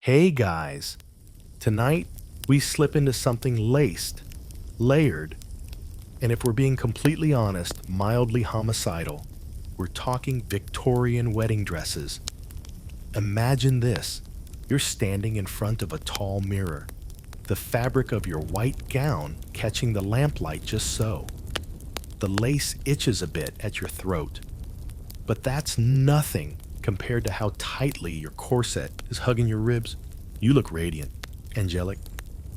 Hey guys, tonight we slip into something laced, layered, and if we're being completely honest, mildly homicidal. We're talking Victorian wedding dresses. Imagine this. You're standing in front of a tall mirror, the fabric of your white gown catching the lamplight just so. The lace itches a bit at your throat, but that's nothing compared to how tightly your corset is hugging your ribs. You look radiant, angelic,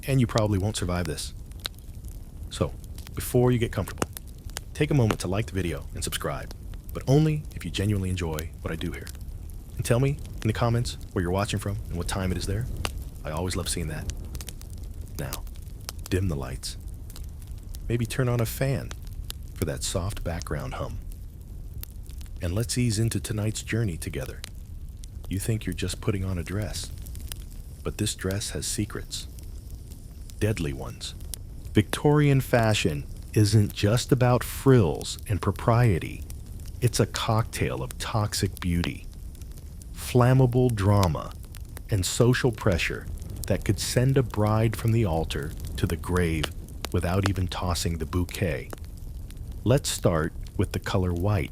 and you probably won't survive this. So, before you get comfortable, take a moment to like the video and subscribe, but only if you genuinely enjoy what I do here. And tell me in the comments where you're watching from and what time it is there. I always love seeing that. Now, dim the lights. Maybe turn on a fan for that soft background hum. And let's ease into tonight's journey together. You think you're just putting on a dress, but this dress has secrets. Deadly ones. Victorian fashion isn't just about frills and propriety. It's a cocktail of toxic beauty, flammable drama, and social pressure that could send a bride from the altar to the grave without even tossing the bouquet. Let's start with the color white.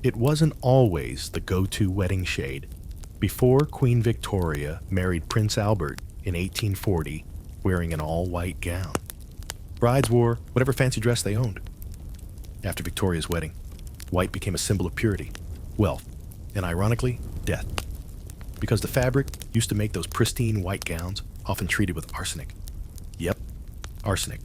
It wasn't always the go-to wedding shade. Before Queen Victoria married Prince Albert in 1840, wearing an all-white gown, brides wore whatever fancy dress they owned. After Victoria's wedding, white became a symbol of purity, wealth, and ironically, death. Because the fabric used to make those pristine white gowns often treated with arsenic. Yep, arsenic.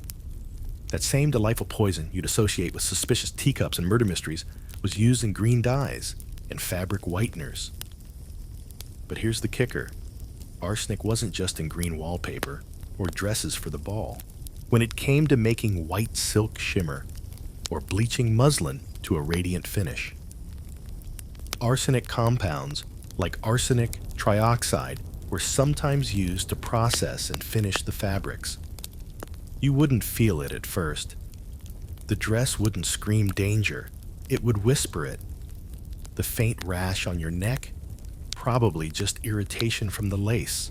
That same delightful poison you'd associate with suspicious teacups and murder mysteries was used in green dyes and fabric whiteners. But here's the kicker. Arsenic wasn't just in green wallpaper or dresses for the ball. When it came to making white silk shimmer or bleaching muslin to a radiant finish, arsenic compounds like arsenic trioxide were sometimes used to process and finish the fabrics. You wouldn't feel it at first. The dress wouldn't scream danger. It would whisper it. The faint rash on your neck? Probably just irritation from the lace.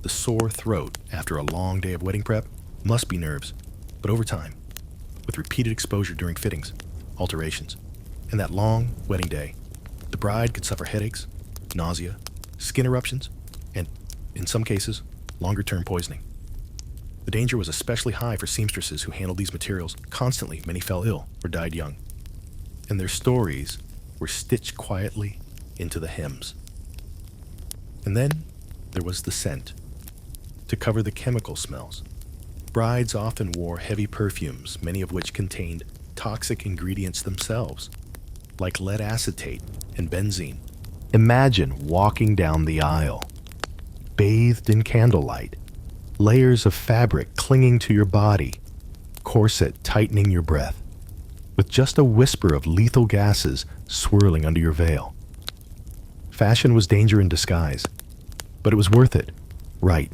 The sore throat after a long day of wedding prep? Must be nerves. But over time, with repeated exposure during fittings, alterations, and that long wedding day, the bride could suffer headaches, nausea, skin eruptions, and, in some cases, longer-term poisoning. The danger was especially high for seamstresses who handled these materials. Constantly, many fell ill or died young, and their stories were stitched quietly into the hems. And then there was the scent, to cover the chemical smells. Brides often wore heavy perfumes, many of which contained toxic ingredients themselves, like lead acetate and benzene. Imagine walking down the aisle, bathed in candlelight, layers of fabric clinging to your body, corset tightening your breath, with just a whisper of lethal gases swirling under your veil. Fashion was danger in disguise, but it was worth it, right?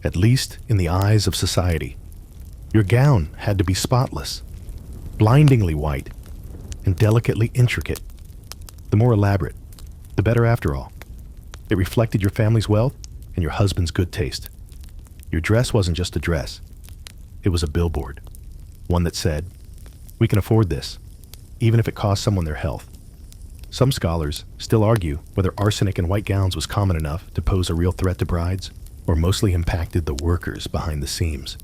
At least in the eyes of society. Your gown had to be spotless, blindingly white, and delicately intricate. The more elaborate, the better after all. It reflected your family's wealth and your husband's good taste. Your dress wasn't just a dress. It was a billboard, one that said, "We can afford this, even if it costs someone their health." Some scholars still argue whether arsenic in white gowns was common enough to pose a real threat to brides, or mostly impacted the workers behind the seams.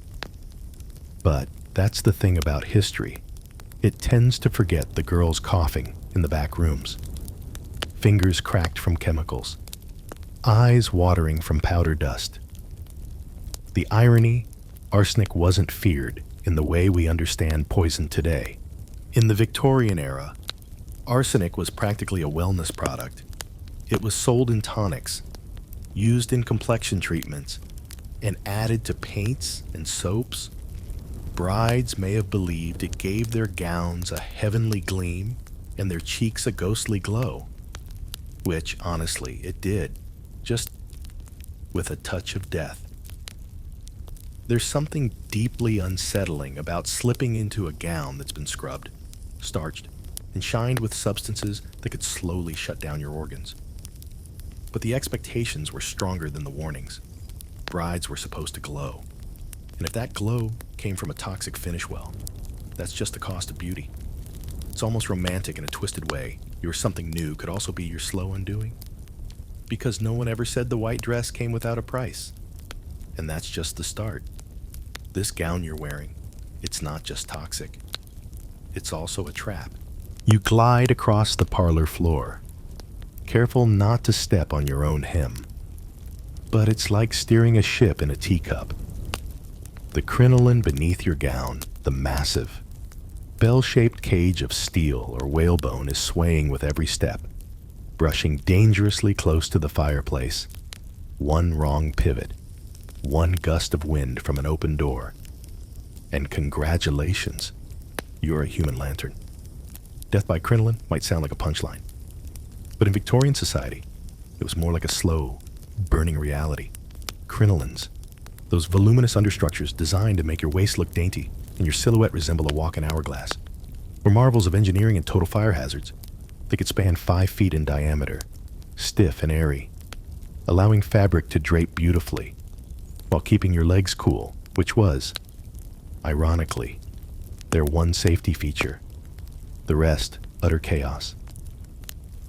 But that's the thing about history. It tends to forget the girls coughing in the back rooms, fingers cracked from chemicals, eyes watering from powder dust. The irony, arsenic wasn't feared in the way we understand poison today. In the Victorian era, arsenic was practically a wellness product. It was sold in tonics, used in complexion treatments, and added to paints and soaps. Brides may have believed it gave their gowns a heavenly gleam and their cheeks a ghostly glow, which, honestly, it did, just with a touch of death. There's something deeply unsettling about slipping into a gown that's been scrubbed, starched, and shined with substances that could slowly shut down your organs. But the expectations were stronger than the warnings. Brides were supposed to glow. And if that glow came from a toxic finish, well, that's just the cost of beauty. It's almost romantic in a twisted way. Your something new could also be your slow undoing. Because no one ever said the white dress came without a price. And that's just the start. This gown you're wearing, it's not just toxic. It's also a trap. You glide across the parlor floor, careful not to step on your own hem. But it's like steering a ship in a teacup. The crinoline beneath your gown, the massive, bell-shaped cage of steel or whalebone, is swaying with every step, brushing dangerously close to the fireplace. One wrong pivot, one gust of wind from an open door, and congratulations, you're a human lantern. Death by crinoline might sound like a punchline, but in Victorian society, it was more like a slow, burning reality. Crinolines, those voluminous understructures designed to make your waist look dainty and your silhouette resemble a walking hourglass, were marvels of engineering and total fire hazards. They could span 5 feet in diameter, stiff and airy, allowing fabric to drape beautifully, while keeping your legs cool, which was, ironically, their one safety feature. The rest, utter chaos.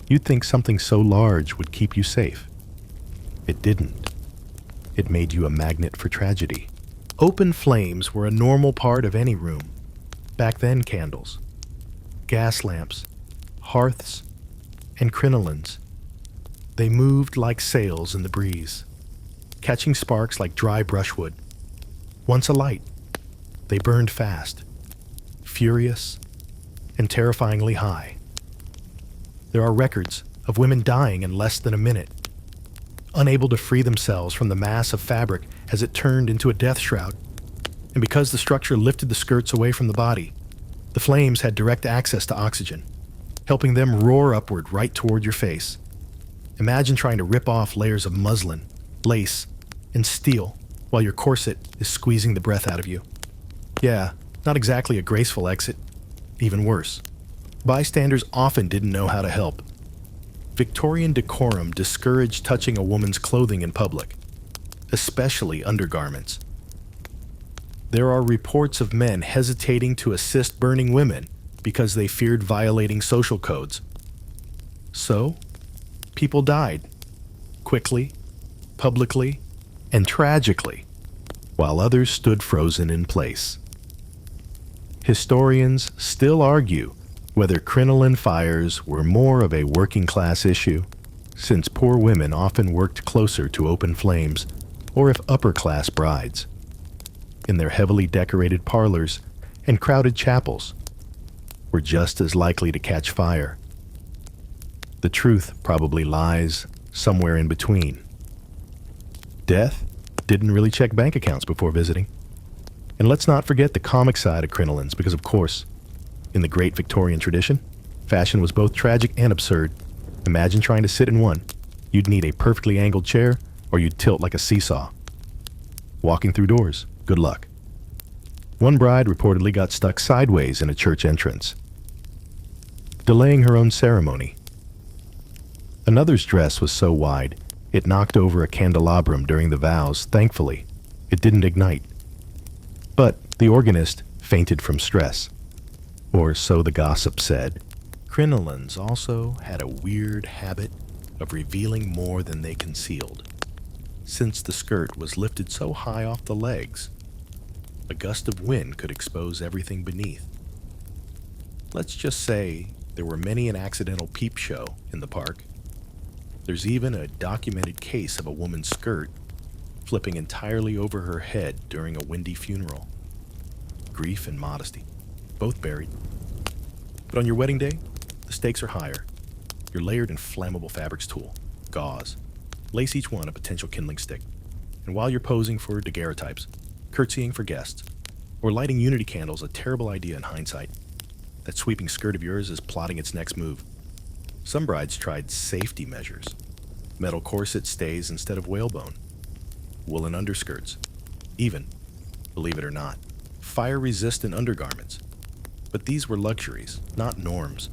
You'd think something so large would keep you safe. It didn't. It made you a magnet for tragedy. Open flames were a normal part of any room. Back then, candles, gas lamps, hearths, and crinolines. They moved like sails in the breeze, catching sparks like dry brushwood. Once alight, they burned fast, furious, and terrifyingly high. There are records of women dying in less than a minute, unable to free themselves from the mass of fabric as it turned into a death shroud. And because the structure lifted the skirts away from the body, the flames had direct access to oxygen, helping them roar upward right toward your face. Imagine trying to rip off layers of muslin, lace, and steel while your corset is squeezing the breath out of you. Yeah, not exactly a graceful exit. Even worse, bystanders often didn't know how to help. Victorian decorum discouraged touching a woman's clothing in public, especially undergarments. There are reports of men hesitating to assist burning women because they feared violating social codes. So, people died, quickly, publicly, and tragically, while others stood frozen in place. Historians still argue whether crinoline fires were more of a working-class issue, since poor women often worked closer to open flames, or if upper-class brides, in their heavily decorated parlors and crowded chapels, were just as likely to catch fire. The truth probably lies somewhere in between. Death didn't really check bank accounts before visiting. And let's not forget the comic side of crinolines, because of course, in the great Victorian tradition, fashion was both tragic and absurd. Imagine trying to sit in one. You'd need a perfectly angled chair, or you'd tilt like a seesaw. Walking through doors, good luck. One bride reportedly got stuck sideways in a church entrance, delaying her own ceremony. Another's dress was so wide, it knocked over a candelabrum during the vows. Thankfully, it didn't ignite. But the organist fainted from stress, or so the gossip said. Crinolines also had a weird habit of revealing more than they concealed. Since the skirt was lifted so high off the legs, a gust of wind could expose everything beneath. Let's just say there were many an accidental peep show in the park. There's even a documented case of a woman's skirt flipping entirely over her head during a windy funeral. Grief and modesty, both buried. But on your wedding day, the stakes are higher. Your layered and flammable fabrics tool, gauze. Lace each one a potential kindling stick. And while you're posing for daguerreotypes, curtsying for guests, or lighting unity candles, a terrible idea in hindsight. That sweeping skirt of yours is plotting its next move. Some brides tried safety measures. Metal corset stays instead of whalebone. Woolen underskirts. Even, believe it or not, fire-resistant undergarments. But these were luxuries, not norms.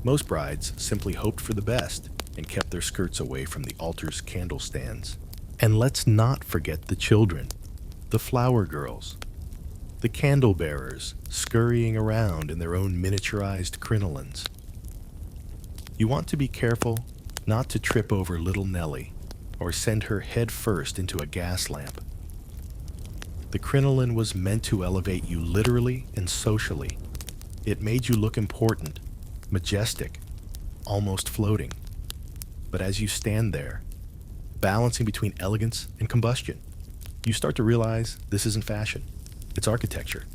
Most brides simply hoped for the best and kept their skirts away from the altar's candle stands. And let's not forget the children, the flower girls, the candle bearers scurrying around in their own miniaturized crinolines. You want to be careful not to trip over little Nellie or send her head first into a gas lamp. The crinoline was meant to elevate you literally and socially. It made you look important, majestic, almost floating. But as you stand there, balancing between elegance and combustion, you start to realize this isn't fashion, it's architecture.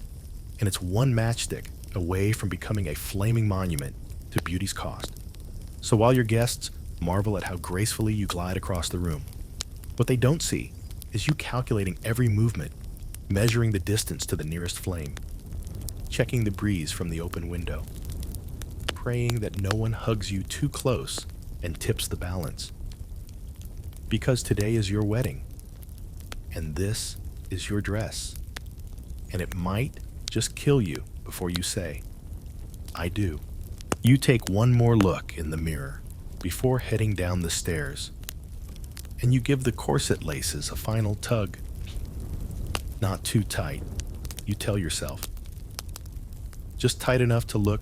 And it's one matchstick away from becoming a flaming monument to beauty's cost. So while your guests marvel at how gracefully you glide across the room, what they don't see is you calculating every movement, measuring the distance to the nearest flame, checking the breeze from the open window, praying that no one hugs you too close and tips the balance. Because today is your wedding, and this is your dress, and it might just kill you before you say, I do. You take one more look in the mirror before heading down the stairs, and you give the corset laces a final tug. Not too tight, you tell yourself. Just tight enough to look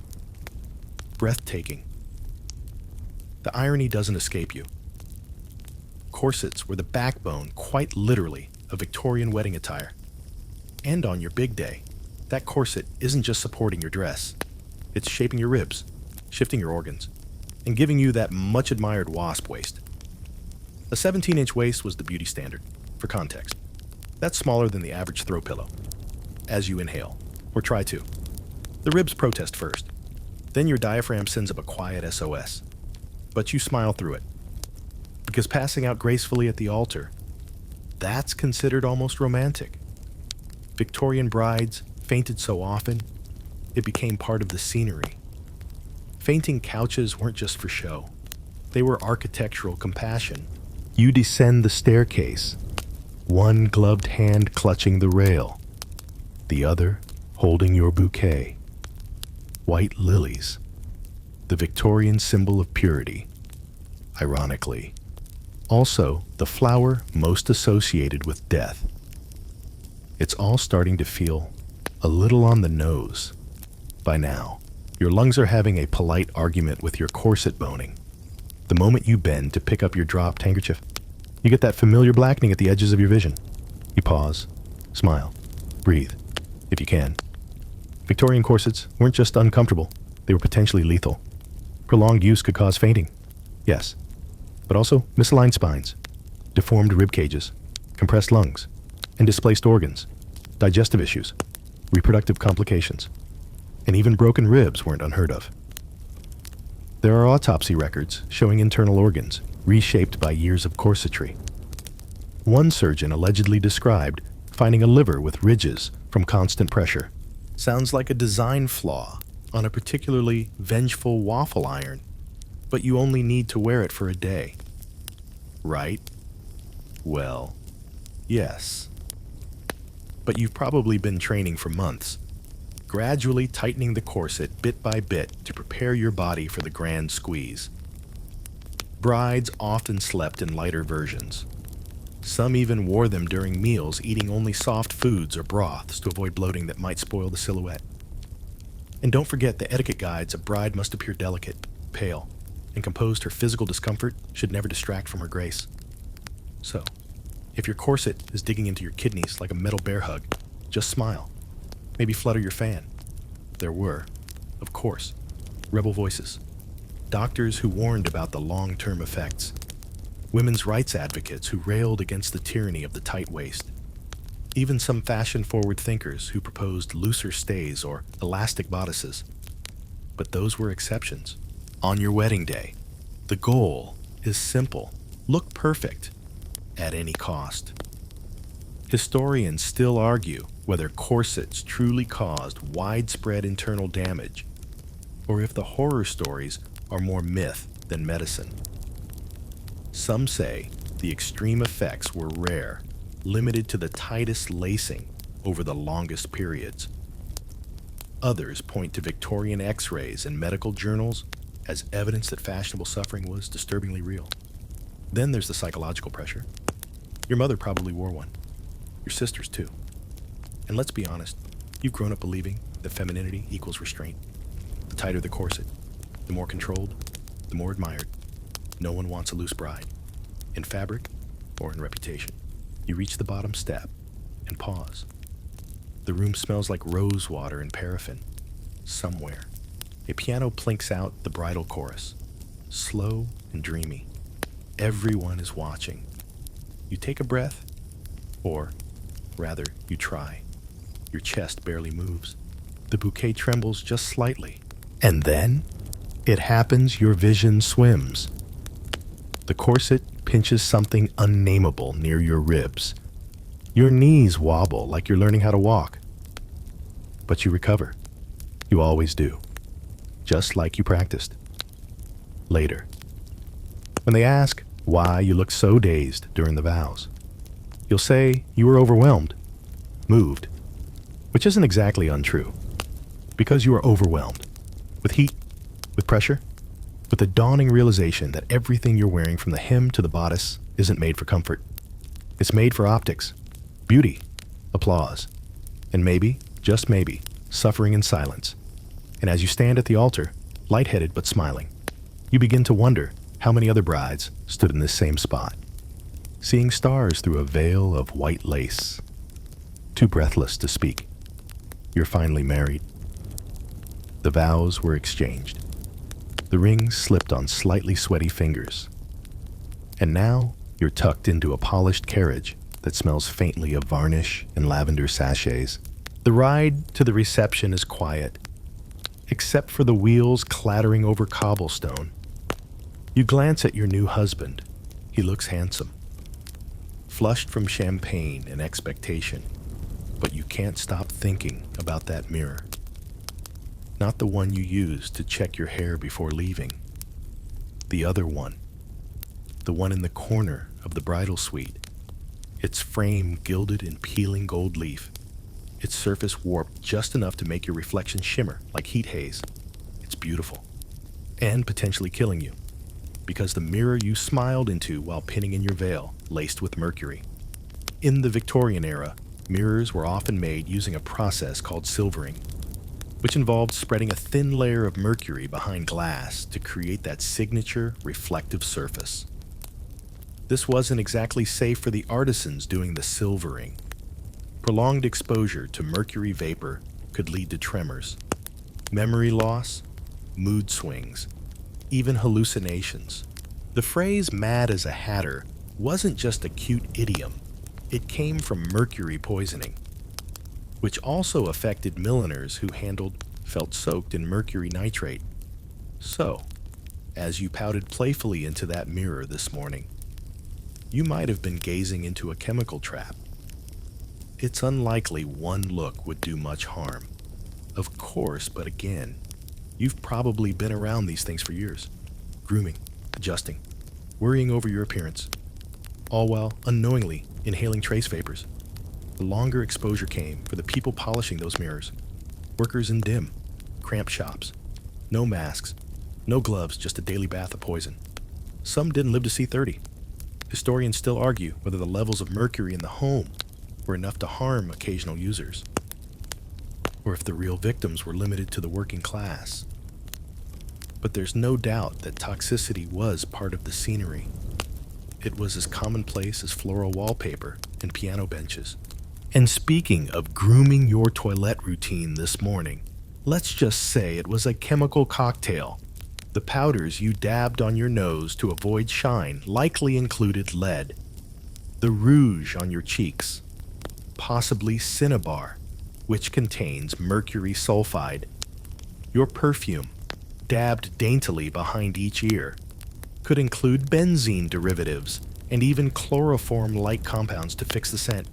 breathtaking. The irony doesn't escape you. Corsets were the backbone, quite literally, of Victorian wedding attire. And on your big day, that corset isn't just supporting your dress. It's shaping your ribs, shifting your organs, and giving you that much-admired wasp waist. A 17-inch waist was the beauty standard, for context. That's smaller than the average throw pillow. As you inhale, or try to, the ribs protest first. Then your diaphragm sends up a quiet SOS. But you smile through it. Because passing out gracefully at the altar, that's considered almost romantic. Victorian brides fainted so often, it became part of the scenery. Fainting couches weren't just for show. They were architectural compassion. You descend the staircase, one gloved hand clutching the rail, the other holding your bouquet. White lilies, the Victorian symbol of purity, ironically. Also, the flower most associated with death. It's all starting to feel a little on the nose. By now, your lungs are having a polite argument with your corset boning. The moment you bend to pick up your dropped handkerchief, you get that familiar blackening at the edges of your vision. You pause, smile, breathe, if you can. Victorian corsets weren't just uncomfortable, they were potentially lethal. Prolonged use could cause fainting, yes, but also misaligned spines, deformed rib cages, compressed lungs, and displaced organs, digestive issues, reproductive complications, and even broken ribs weren't unheard of. There are autopsy records showing internal organs reshaped by years of corsetry. One surgeon allegedly described finding a liver with ridges from constant pressure. Sounds like a design flaw on a particularly vengeful waffle iron, but you only need to wear it for a day. Right? Well, yes. But you've probably been training for months, gradually tightening the corset bit by bit to prepare your body for the grand squeeze. Brides often slept in lighter versions. Some even wore them during meals, eating only soft foods or broths to avoid bloating that might spoil the silhouette. And don't forget the etiquette guides: a bride must appear delicate, pale, and composed. Her physical discomfort should never distract from her grace. So, if your corset is digging into your kidneys like a metal bear hug, just smile. Maybe flutter your fan. There were, of course, rebel voices. Doctors who warned about the long-term effects. Women's rights advocates who railed against the tyranny of the tight waist. Even some fashion-forward thinkers who proposed looser stays or elastic bodices. But those were exceptions. On your wedding day, the goal is simple: look perfect at any cost. Historians still argue whether corsets truly caused widespread internal damage, or if the horror stories are more myth than medicine. Some say the extreme effects were rare, limited to the tightest lacing over the longest periods. Others point to Victorian X-rays and medical journals as evidence that fashionable suffering was disturbingly real. Then there's the psychological pressure. Your mother probably wore one. Your sisters too. And let's be honest, you've grown up believing that femininity equals restraint. The tighter the corset, the more controlled, the more admired. No one wants a loose bride, in fabric or in reputation. You reach the bottom step and pause. The room smells like rose water and paraffin. Somewhere, a piano plinks out the bridal chorus, slow and dreamy. Everyone is watching. You take a breath, or rather, you try. Your chest barely moves. The bouquet trembles just slightly. And then, it happens, your vision swims. The corset pinches something unnameable near your ribs. Your knees wobble like you're learning how to walk. But you recover. You always do. Just like you practiced. Later, when they ask why you looked so dazed during the vows, you'll say you were overwhelmed, moved, which isn't exactly untrue, because you are overwhelmed with heat, with pressure, with the dawning realization that everything you're wearing from the hem to the bodice isn't made for comfort. It's made for optics, beauty, applause, and maybe, just maybe, suffering in silence. And as you stand at the altar, lightheaded but smiling, you begin to wonder how many other brides stood in this same spot, seeing stars through a veil of white lace. Too breathless to speak. You're finally married. The vows were exchanged. The rings slipped on slightly sweaty fingers. And now you're tucked into a polished carriage that smells faintly of varnish and lavender sachets. The ride to the reception is quiet, except for the wheels clattering over cobblestone. You glance at your new husband. He looks handsome, flushed from champagne and expectation, but you can't stop thinking about that mirror. Not the one you used to check your hair before leaving. The other one. The one in the corner of the bridal suite. Its frame gilded in peeling gold leaf. Its surface warped just enough to make your reflection shimmer like heat haze. It's beautiful. And potentially killing you. Because the mirror you smiled into while pinning in your veil, laced with mercury. In the Victorian era, mirrors were often made using a process called silvering, which involved spreading a thin layer of mercury behind glass to create that signature reflective surface. This wasn't exactly safe for the artisans doing the silvering. Prolonged exposure to mercury vapor could lead to tremors, memory loss, mood swings, even hallucinations. The phrase "mad as a hatter" wasn't just a cute idiom. It came from mercury poisoning, which also affected milliners who handled felt soaked in mercury nitrate. So, as you pouted playfully into that mirror this morning, you might have been gazing into a chemical trap. It's unlikely one look would do much harm. Of course, but again, you've probably been around these things for years. Grooming, adjusting, worrying over your appearance, all while unknowingly inhaling trace vapors. The longer exposure came for the people polishing those mirrors. Workers in dim, cramped shops. No masks, no gloves, just a daily bath of poison. Some didn't live to see 30. Historians still argue whether the levels of mercury in the home were enough to harm occasional users, or if the real victims were limited to the working class. But there's no doubt that toxicity was part of the scenery. It was as commonplace as floral wallpaper and piano benches. And speaking of grooming your toilette routine this morning, let's just say it was a chemical cocktail. The powders you dabbed on your nose to avoid shine likely included lead. The rouge on your cheeks, possibly cinnabar, which contains mercury sulfide. Your perfume, dabbed daintily behind each ear, could include benzene derivatives and even chloroform-like compounds to fix the scent.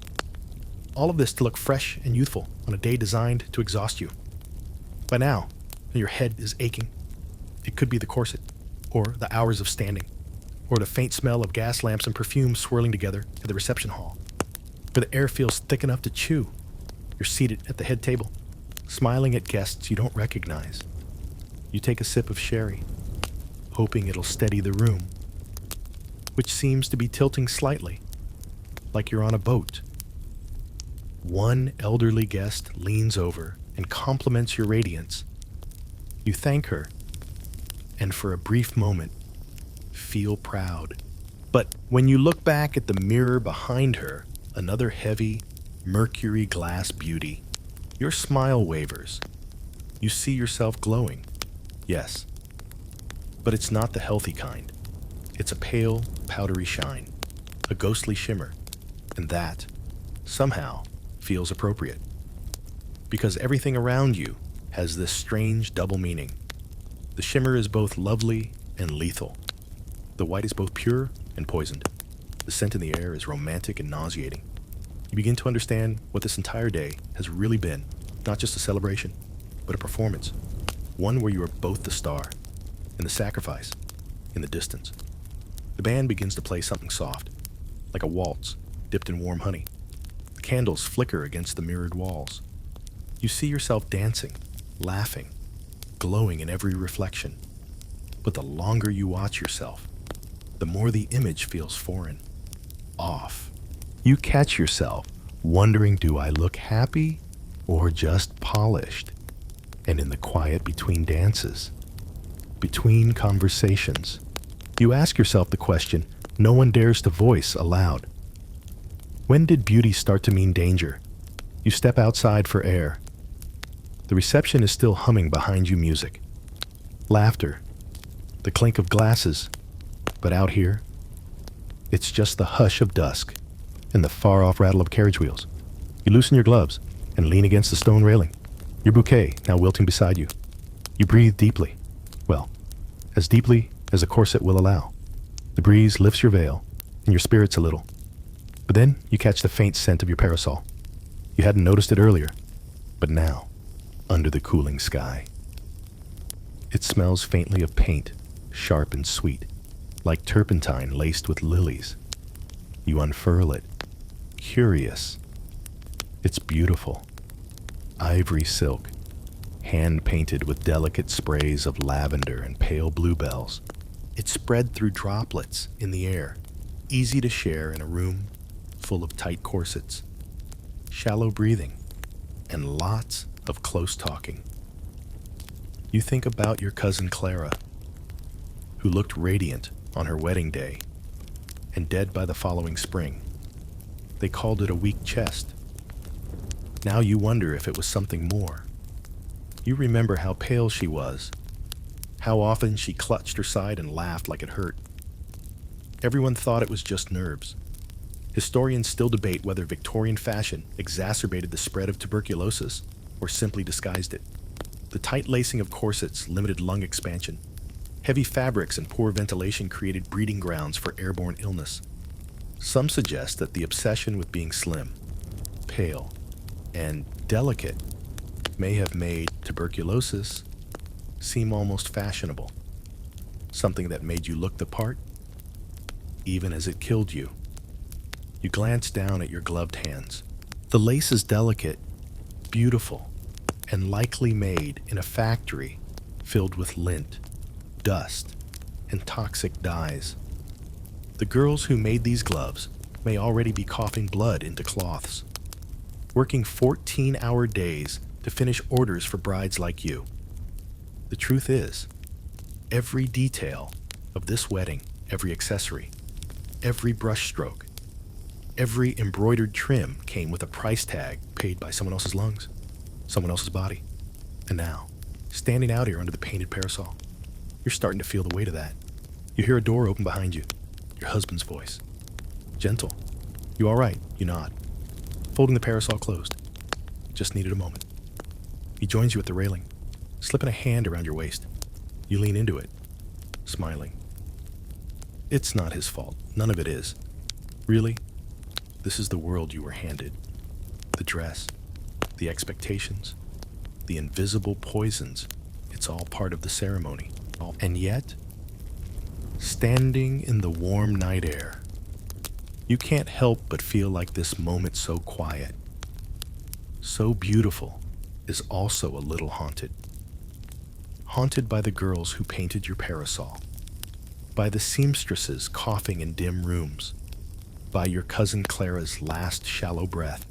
All of this to look fresh and youthful on a day designed to exhaust you. By now, your head is aching. It could be the corset, or the hours of standing, or the faint smell of gas lamps and perfume swirling together at the reception hall, where the air feels thick enough to chew. You're seated at the head table, smiling at guests you don't recognize. You take a sip of sherry, hoping it'll steady the room, which seems to be tilting slightly, like you're on a boat. One elderly guest leans over and compliments your radiance. You thank her, and for a brief moment, feel proud. But when you look back at the mirror behind her, another heavy, mercury glass beauty, your smile wavers. You see yourself glowing. Yes, but it's not the healthy kind. It's a pale, powdery shine, a ghostly shimmer, and that, somehow, feels appropriate. Because everything around you has this strange double meaning. The shimmer is both lovely and lethal. The white is both pure and poisoned. The scent in the air is romantic and nauseating. You begin to understand what this entire day has really been, not just a celebration, but a performance. One where you are both the star and the sacrifice in the distance. The band begins to play something soft, like a waltz dipped in warm honey. The candles flicker against the mirrored walls. You see yourself dancing, laughing, glowing in every reflection. But the longer you watch yourself, the more the image feels foreign, off. You catch yourself wondering, do I look happy or just polished? And in the quiet between dances, between conversations, you ask yourself the question no one dares to voice aloud. When did beauty start to mean danger? You step outside for air. The reception is still humming behind you music. Laughter, the clink of glasses. But out here, it's just the hush of dusk and the far-off rattle of carriage wheels. You loosen your gloves and lean against the stone railing, your bouquet now wilting beside you. You breathe deeply. Well, as deeply as a corset will allow. The breeze lifts your veil and your spirits a little. But then you catch the faint scent of your parasol. You hadn't noticed it earlier, but now, under the cooling sky, it smells faintly of paint, sharp and sweet, like turpentine laced with lilies. You unfurl it, curious. It's beautiful. Ivory silk, hand-painted with delicate sprays of lavender and pale bluebells. It's spread through droplets in the air, easy to share in a room full of tight corsets, shallow breathing, and lots of close talking. You think about your cousin Clara, who looked radiant on her wedding day and dead by the following spring. They called it a weak chest. Now you wonder if it was something more. You remember how pale she was, how often she clutched her side and laughed like it hurt. Everyone thought it was just nerves. Historians still debate whether Victorian fashion exacerbated the spread of tuberculosis or simply disguised it. The tight lacing of corsets limited lung expansion. Heavy fabrics and poor ventilation created breeding grounds for airborne illness. Some suggest that the obsession with being slim, pale, and delicate may have made tuberculosis seem almost fashionable, something that made you look the part, even as it killed you. You glance down at your gloved hands. The lace is delicate, beautiful, and likely made in a factory filled with lint, dust, and toxic dyes. The girls who made these gloves may already be coughing blood into cloths, working 14-hour days to finish orders for brides like you. The truth is, every detail of this wedding, every accessory, every brushstroke, every embroidered trim came with a price tag paid by someone else's lungs, someone else's body. And now, standing out here under the painted parasol, you're starting to feel the weight of that. You hear a door open behind you, your husband's voice. Gentle. You all right? You nod. Folding the parasol closed. Just needed a moment. He joins you at the railing, slipping a hand around your waist. You lean into it, smiling. It's not his fault. None of it is. Really, this is the world you were handed. The dress, the expectations, the invisible poisons. It's all part of the ceremony. And yet, standing in the warm night air, you can't help but feel like this moment so quiet, so beautiful, is also a little haunted. Haunted by the girls who painted your parasol, by the seamstresses coughing in dim rooms, by your cousin Clara's last shallow breath,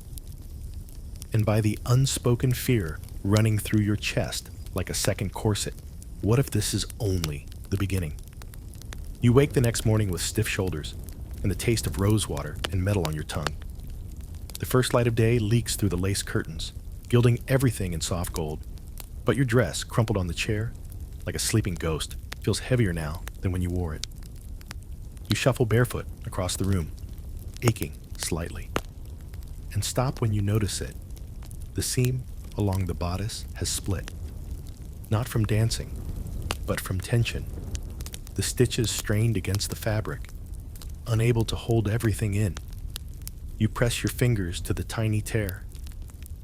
and by the unspoken fear running through your chest like a second corset. What if this is only the beginning? You wake the next morning with stiff shoulders and the taste of rose water and metal on your tongue. The first light of day leaks through the lace curtains, gilding everything in soft gold. But your dress, crumpled on the chair, like a sleeping ghost, feels heavier now than when you wore it. You shuffle barefoot across the room, aching slightly, and stop when you notice it. The seam along the bodice has split. Not from dancing, but from tension. The stitches strained against the fabric, unable to hold everything in. You press your fingers to the tiny tear.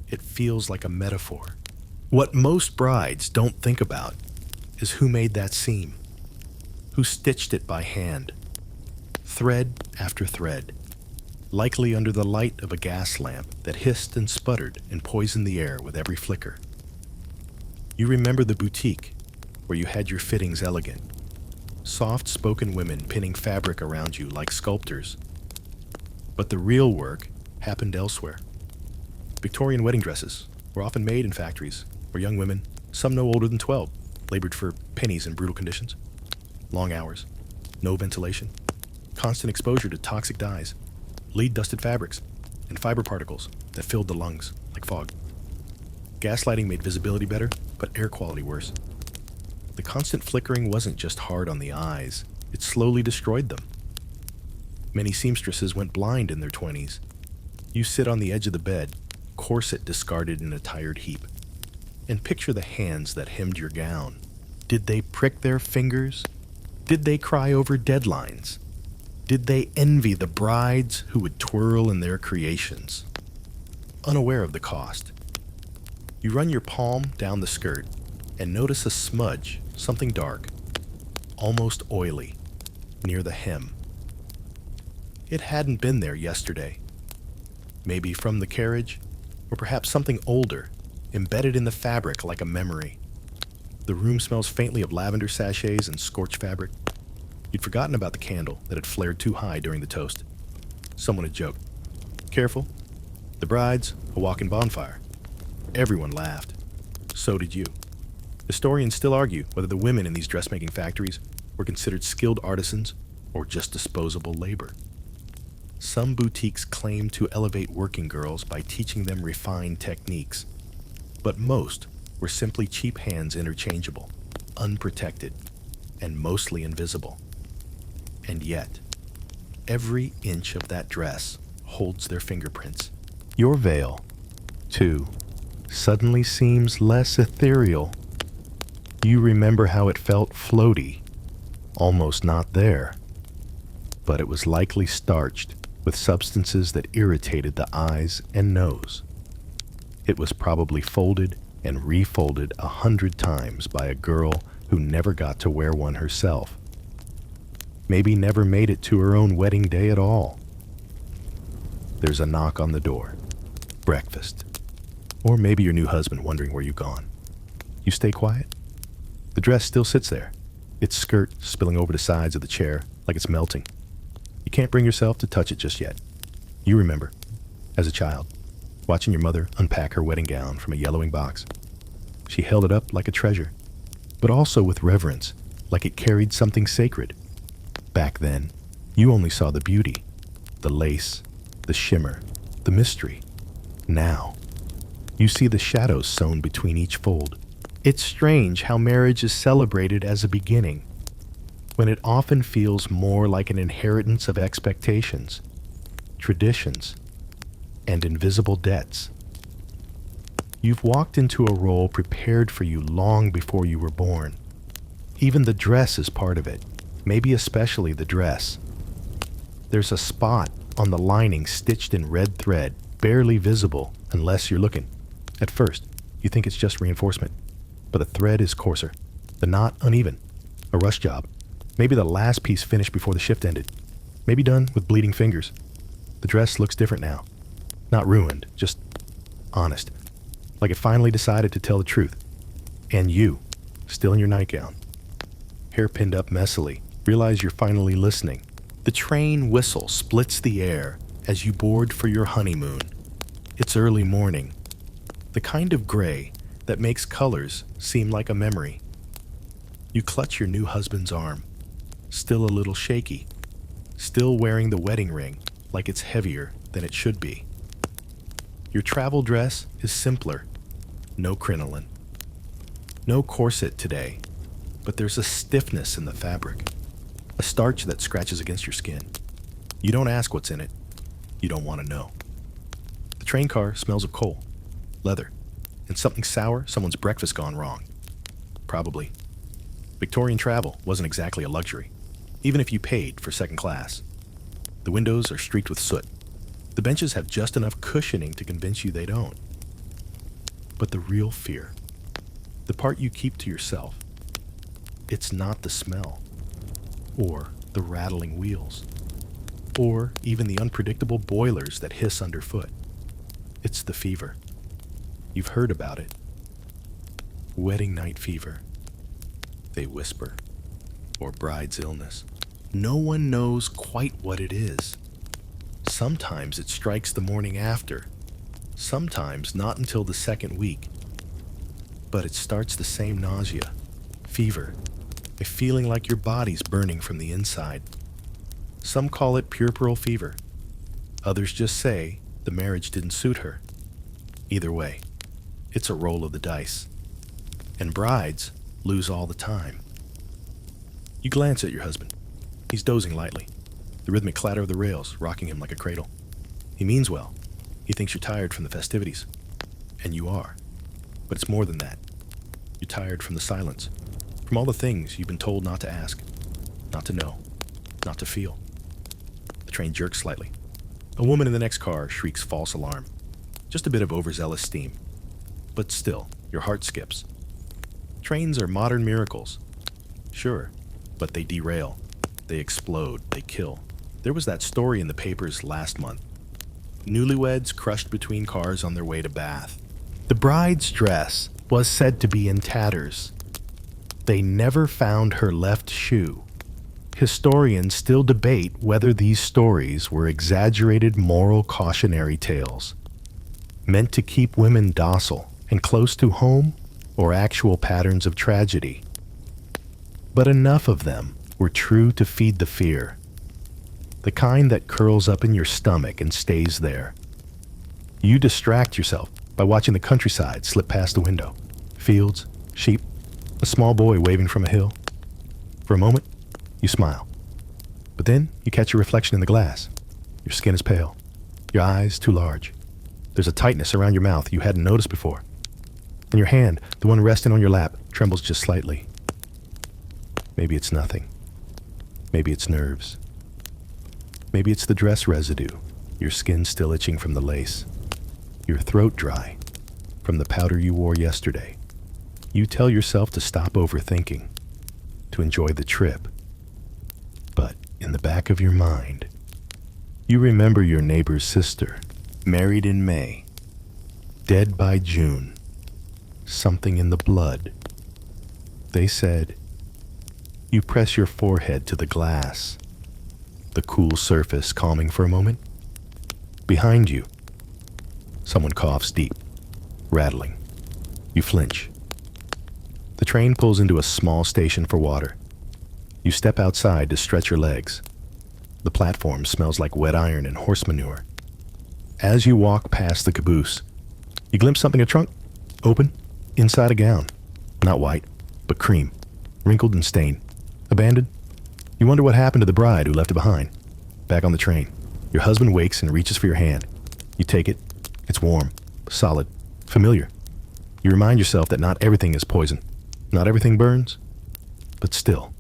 It feels like a metaphor. What most brides don't think about is who made that seam, who stitched it by hand, thread after thread, likely under the light of a gas lamp that hissed and sputtered and poisoned the air with every flicker. You remember the boutique where you had your fittings elegant, soft-spoken women pinning fabric around you like sculptors. But the real work happened elsewhere. Victorian wedding dresses were often made in factories where young women, some no older than 12, labored for pennies in brutal conditions. Long hours, no ventilation, constant exposure to toxic dyes, lead-dusted fabrics, and fiber particles that filled the lungs like fog. Gaslighting made visibility better, but air quality worse. The constant flickering wasn't just hard on the eyes, it slowly destroyed them. Many seamstresses went blind in their 20s. You sit on the edge of the bed, corset discarded in a tired heap, and picture the hands that hemmed your gown. Did they prick their fingers? Did they cry over deadlines? Did they envy the brides who would twirl in their creations? Unaware of the cost, you run your palm down the skirt and notice a smudge, something dark, almost oily, near the hem. It hadn't been there yesterday. Maybe from the carriage, or perhaps something older, embedded in the fabric like a memory. The room smells faintly of lavender sachets and scorched fabric. You'd forgotten about the candle that had flared too high during the toast. Someone had joked, "Careful, the bride's a walking bonfire." Everyone laughed. So did you. Historians still argue whether the women in these dressmaking factories were considered skilled artisans or just disposable labor. Some boutiques claim to elevate working girls by teaching them refined techniques, but most were simply cheap hands interchangeable, unprotected, and mostly invisible. And yet, every inch of that dress holds their fingerprints. Your veil, too, suddenly seems less ethereal. You remember how it felt floaty, almost not there, but it was likely starched with substances that irritated the eyes and nose. It was probably folded and refolded 100 times by a girl who never got to wear one herself. Maybe never made it to her own wedding day at all. There's a knock on the door. Breakfast. Or maybe your new husband wondering where you've gone. You stay quiet. The dress still sits there, its skirt spilling over the sides of the chair like it's melting. You can't bring yourself to touch it just yet. You remember, as a child, watching your mother unpack her wedding gown from a yellowing box. She held it up like a treasure, but also with reverence, like it carried something sacred. Back then, you only saw the beauty, the lace, the shimmer, the mystery. Now, you see the shadows sewn between each fold. It's strange how marriage is celebrated as a beginning, when it often feels more like an inheritance of expectations, traditions, and invisible debts. You've walked into a role prepared for you long before you were born. Even the dress is part of it, maybe especially the dress. There's a spot on the lining stitched in red thread, barely visible unless you're looking. At first, you think it's just reinforcement, but the thread is coarser, the knot uneven, a rush job. Maybe the last piece finished before the shift ended, maybe done with bleeding fingers. The dress looks different now. Not ruined, just honest. Like it finally decided to tell the truth. And you, still in your nightgown. Hair pinned up messily, Realize you're finally listening. The train whistle splits the air as you board for your honeymoon. It's early morning, the kind of gray that makes colors seem like a memory. You clutch your new husband's arm, still a little shaky, still wearing the wedding ring like it's heavier than it should be. Your travel dress is simpler, no crinoline. No corset today, but there's a stiffness in the fabric, a starch that scratches against your skin. You don't ask what's in it. You don't want to know. The train car smells of coal, leather, and something sour, someone's breakfast gone wrong. Probably. Victorian travel wasn't exactly a luxury, even if you paid for second class. The windows are streaked with soot. The benches have just enough cushioning to convince you they don't. But the real fear, the part you keep to yourself, it's not the smell, or the rattling wheels, or even the unpredictable boilers that hiss underfoot. It's the fever. You've heard about it. Wedding night fever, they whisper, or bride's illness. No one knows quite what it is. Sometimes it strikes the morning after, sometimes not until the second week. But it starts the same nausea, fever, a feeling like your body's burning from the inside. Some call it puerperal fever. Others just say the marriage didn't suit her. Either way, it's a roll of the dice. And brides lose all the time. You glance at your husband. He's dozing lightly, the rhythmic clatter of the rails rocking him like a cradle. He means well. He thinks you're tired from the festivities. And you are. But it's more than that. You're tired from the silence, from all the things you've been told not to ask, not to know, not to feel. The train jerks slightly. A woman in the next car shrieks false alarm. Just a bit of overzealous steam. But still, your heart skips. Trains are modern miracles. Sure, but they derail. They explode. They kill. There was that story in the papers last month. Newlyweds crushed between cars on their way to Bath. The bride's dress was said to be in tatters. They never found her left shoe. Historians still debate whether these stories were exaggerated moral cautionary tales, meant to keep women docile and close to home, or actual patterns of tragedy. But enough of them were true to feed the fear, the kind that curls up in your stomach and stays there. You distract yourself by watching the countryside slip past the window. Fields, sheep, a small boy waving from a hill. For a moment, you smile. But then you catch your reflection in the glass. Your skin is pale. Your eyes too large. There's a tightness around your mouth you hadn't noticed before. And your hand, the one resting on your lap, trembles just slightly. Maybe it's nothing. Maybe it's nerves. Maybe it's the dress residue, your skin still itching from the lace. Your throat dry from the powder you wore yesterday. You tell yourself to stop overthinking, to enjoy the trip. But in the back of your mind, you remember your neighbor's sister, married in May, dead by June, something in the blood. They said, you press your forehead to the glass, the cool surface calming for a moment. Behind you, someone coughs deep, rattling. You flinch. The train pulls into a small station for water. You step outside to stretch your legs. The platform smells like wet iron and horse manure. As you walk past the caboose, you glimpse something in a trunk, open, inside a gown. Not white, but cream, wrinkled and stained. Abandoned? You wonder what happened to the bride who left it behind. Back on the train, your husband wakes and reaches for your hand. You take it. It's warm, solid, familiar. You remind yourself that not everything is poison. Not everything burns. But still,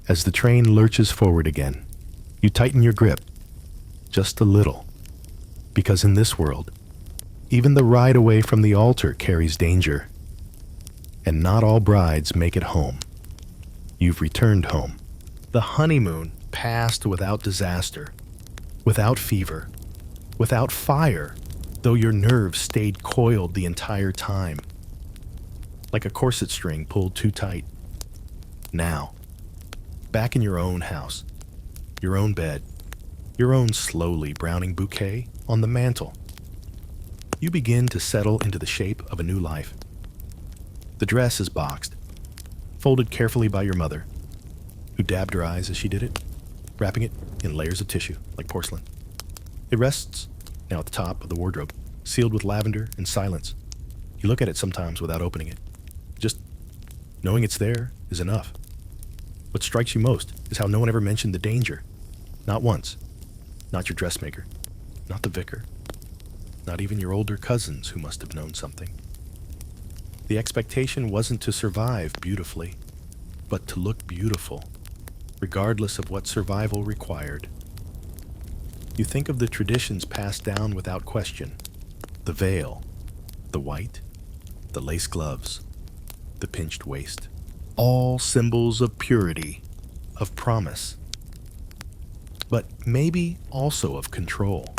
as the train lurches forward again, you tighten your grip, just a little. Because in this world, even the ride away from the altar carries danger. And not all brides make it home. You've returned home. The honeymoon passed without disaster, without fever, without fire, though your nerves stayed coiled the entire time, like a corset string pulled too tight. Now, back in your own house, your own bed, your own slowly browning bouquet on the mantel. You begin to settle into the shape of a new life. The dress is boxed, folded carefully by your mother, who dabbed her eyes as she did it, wrapping it in layers of tissue like porcelain. It rests now at the top of the wardrobe, sealed with lavender and silence. You look at it sometimes without opening it. Just knowing it's there is enough. What strikes you most is how no one ever mentioned the danger. Not once. Not your dressmaker. Not the vicar. Not even your older cousins who must have known something. The expectation wasn't to survive beautifully, but to look beautiful, regardless of what survival required. You think of the traditions passed down without question. The veil, the white, the lace gloves, the pinched waist. All symbols of purity, of promise. But maybe also of control,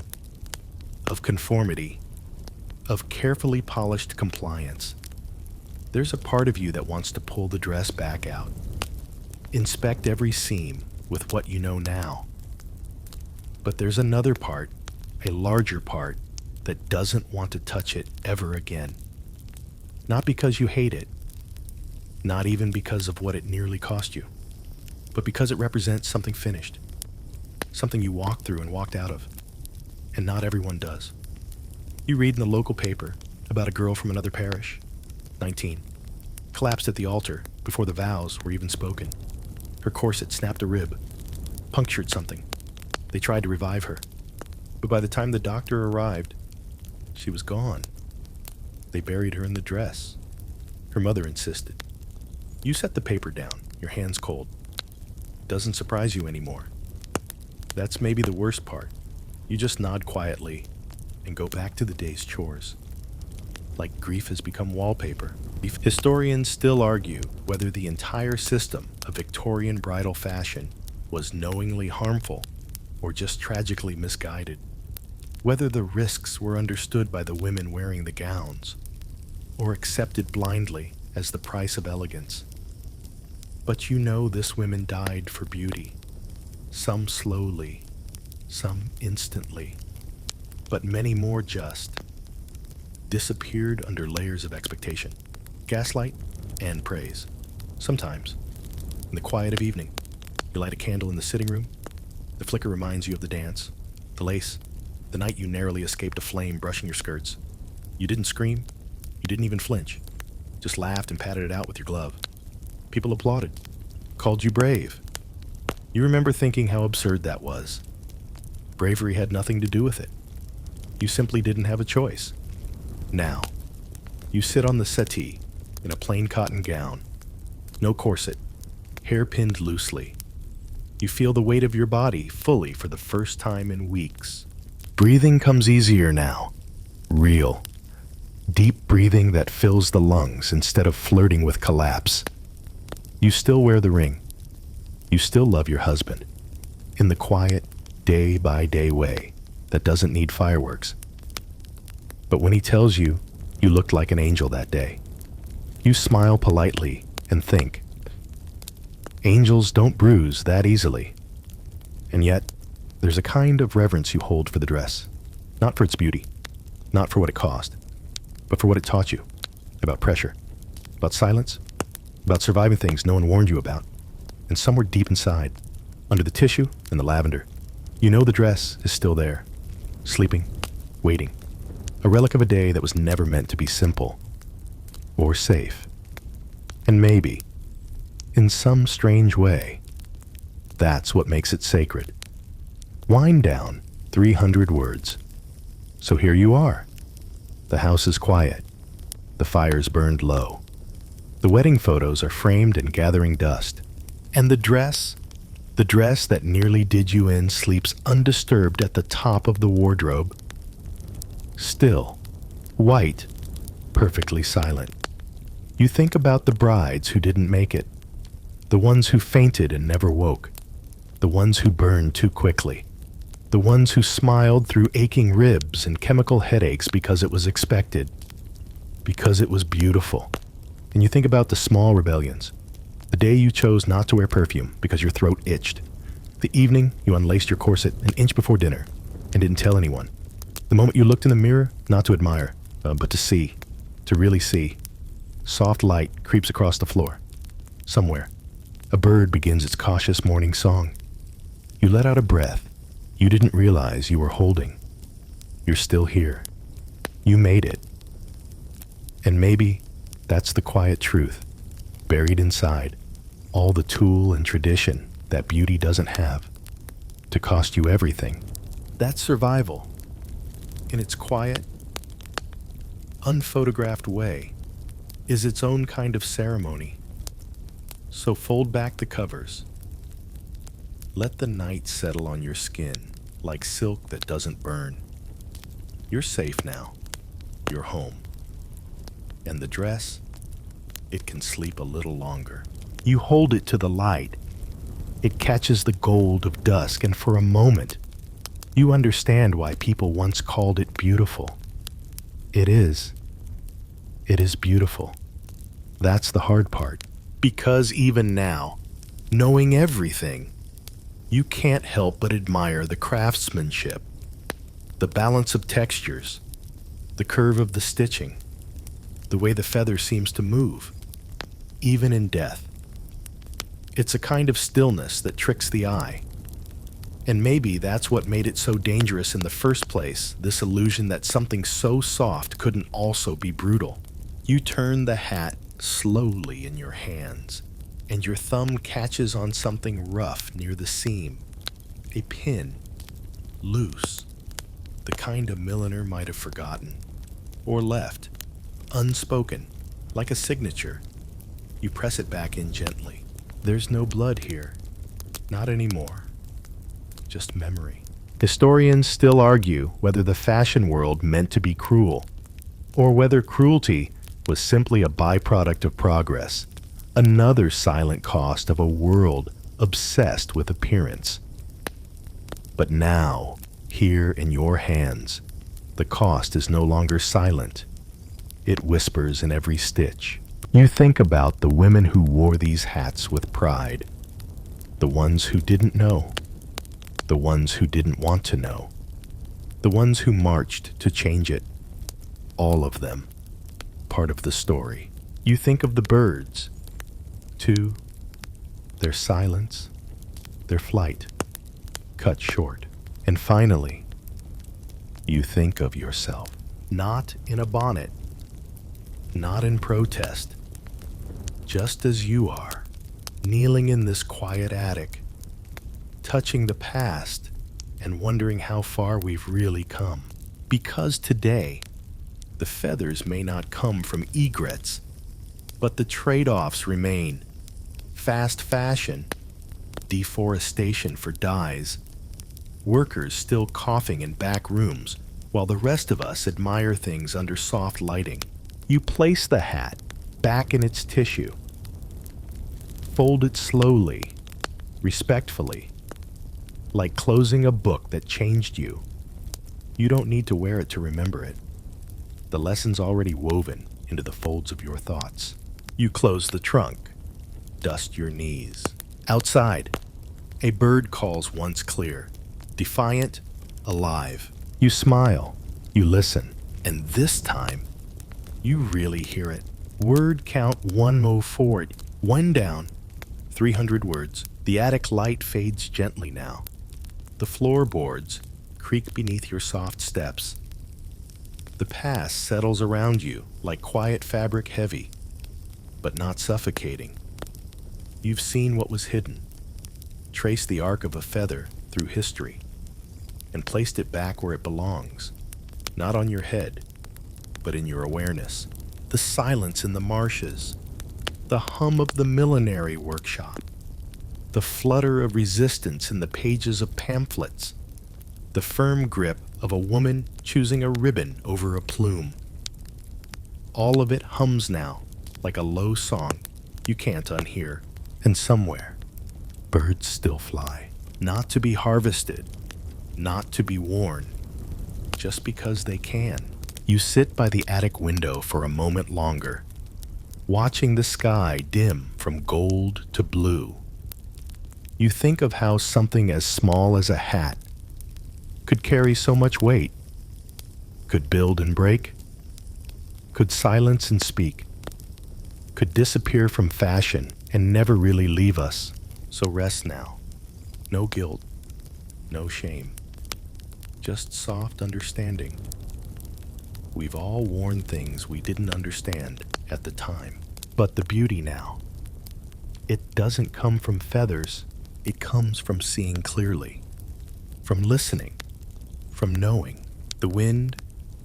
of conformity, of carefully polished compliance. There's a part of you that wants to pull the dress back out. Inspect every seam with what you know now. But there's another part, a larger part, that doesn't want to touch it ever again. Not because you hate it, not even because of what it nearly cost you, but because it represents something finished, something you walked through and walked out of, and not everyone does. You read in the local paper about a girl from another parish, 19, collapsed at the altar before the vows were even spoken. Her corset snapped a rib, punctured something. They tried to revive her, but by the time the doctor arrived, she was gone. They buried her in the dress. Her mother insisted. You set the paper down, your hands cold. Doesn't surprise you anymore. That's maybe the worst part. You just nod quietly and go back to the day's chores. Like grief has become wallpaper. Historians still argue whether the entire system of Victorian bridal fashion was knowingly harmful or just tragically misguided. Whether the risks were understood by the women wearing the gowns or accepted blindly as the price of elegance. But you know this women died for beauty, some slowly, some instantly, but many more just disappeared under layers of expectation, gaslight, and praise. Sometimes, in the quiet of evening, you light a candle in the sitting room. The flicker reminds you of the dance, the lace, the night you narrowly escaped a flame brushing your skirts. You didn't scream. You didn't even flinch. Just laughed and patted it out with your glove. People applauded, called you brave. You remember thinking how absurd that was. Bravery had nothing to do with it. You simply didn't have a choice. Now, you sit on the settee in a plain cotton gown, no corset, hair pinned loosely. You feel the weight of your body fully for the first time in weeks. Breathing comes easier now. Real. Deep breathing that fills the lungs instead of flirting with collapse. You still wear the ring. You still love your husband. In the quiet, day-by-day way that doesn't need fireworks. But when he tells you you looked like an angel that day, you smile politely and think, angels don't bruise that easily. And yet, there's a kind of reverence you hold for the dress. Not for its beauty, not for what it cost, but for what it taught you. About pressure, about silence, about surviving things no one warned you about. And somewhere deep inside, under the tissue and the lavender, you know the dress is still there, sleeping, waiting. A relic of a day that was never meant to be simple or safe. And maybe, in some strange way, that's what makes it sacred. Wind down 300 words. So here you are. The house is quiet. The fire's burned low. The wedding photos are framed and gathering dust. And the dress that nearly did you in, sleeps undisturbed at the top of the wardrobe. Still, white, perfectly silent. You think about the brides who didn't make it. The ones who fainted and never woke. The ones who burned too quickly. The ones who smiled through aching ribs and chemical headaches because it was expected. Because it was beautiful. And you think about the small rebellions. The day you chose not to wear perfume because your throat itched. The evening you unlaced your corset an inch before dinner and didn't tell anyone. The moment you looked in the mirror, not to admire, but to see, to really see. Soft light creeps across the floor. Somewhere, a bird begins its cautious morning song. You let out a breath you didn't realize you were holding. You're still here. You made it. And maybe that's the quiet truth, buried inside all the tool and tradition that beauty doesn't have, to cost you everything. That's survival, in its quiet, unphotographed way, is its own kind of ceremony. So fold back the covers. Let the night settle on your skin like silk that doesn't burn. You're safe now. You're home. And the dress, it can sleep a little longer. You hold it to the light. It catches the gold of dusk, and for a moment, you understand why people once called it beautiful. It is. It is beautiful. That's the hard part. Because even now, knowing everything, you can't help but admire the craftsmanship, the balance of textures, the curve of the stitching, the way the feather seems to move, even in death. It's a kind of stillness that tricks the eye. And maybe that's what made it so dangerous in the first place, this illusion that something so soft couldn't also be brutal. You turn the hat slowly in your hands, and your thumb catches on something rough near the seam. A pin, loose, the kind a milliner might have forgotten, or left, unspoken, like a signature. You press it back in gently. There's no blood here, not anymore, just memory. Historians still argue whether the fashion world meant to be cruel, or whether cruelty was simply a byproduct of progress, another silent cost of a world obsessed with appearance. But now, here in your hands, the cost is no longer silent. It whispers in every stitch. You think about the women who wore these hats with pride, the ones who didn't know, the ones who didn't want to know, the ones who marched to change it, all of them, part of the story. You think of the birds, too, their silence, their flight, cut short. And finally, you think of yourself, not in a bonnet, not in protest, just as you are, kneeling in this quiet attic, touching the past and wondering how far we've really come. Because today, the feathers may not come from egrets, but the trade-offs remain. Fast fashion, deforestation for dyes, workers still coughing in back rooms while the rest of us admire things under soft lighting. You place the hat back in its tissue. Fold it slowly, respectfully, like closing a book that changed you. You don't need to wear it to remember it. The lesson's already woven into the folds of your thoughts. You close the trunk, dust your knees. Outside, a bird calls once clear, defiant, alive. You smile, you listen, and this time, you really hear it. Word count 1 move forward, 1 down, 300 words. The attic light fades gently now. The floorboards creak beneath your soft steps. The past settles around you like quiet fabric, heavy, but not suffocating. You've seen what was hidden, traced the arc of a feather through history, and placed it back where it belongs, not on your head, but in your awareness. The silence in the marshes, the hum of the millinery workshop, the flutter of resistance in the pages of pamphlets, the firm grip of a woman choosing a ribbon over a plume. All of it hums now, like a low song you can't unhear. And somewhere, birds still fly, not to be harvested, not to be worn, just because they can. You sit by the attic window for a moment longer, watching the sky dim from gold to blue. You think of how something as small as a hat could carry so much weight, could build and break, could silence and speak, could disappear from fashion and never really leave us. So rest now. No guilt, no shame, just soft understanding. We've all worn things we didn't understand at the time. But the beauty now, it doesn't come from feathers, it comes from seeing clearly, from listening, from knowing. The wind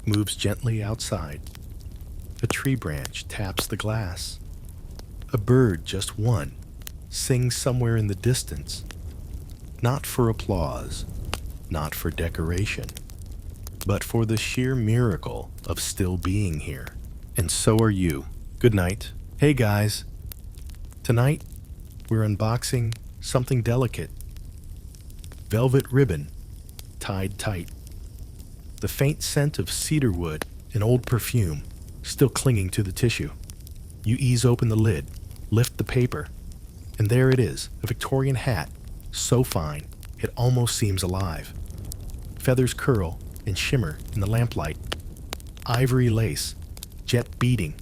moves gently outside. A tree branch taps the glass. A bird, just one, sings somewhere in the distance. Not for applause, not for decoration, but for the sheer miracle of still being here. And so are you. Good night. Hey guys. Tonight, we're unboxing something delicate. Velvet ribbon, tied tight. The faint scent of cedarwood and old perfume still clinging to the tissue. You ease open the lid, lift the paper, and there it is, a Victorian hat, so fine it almost seems alive. Feathers curl and shimmer in the lamplight. Ivory lace, jet beading,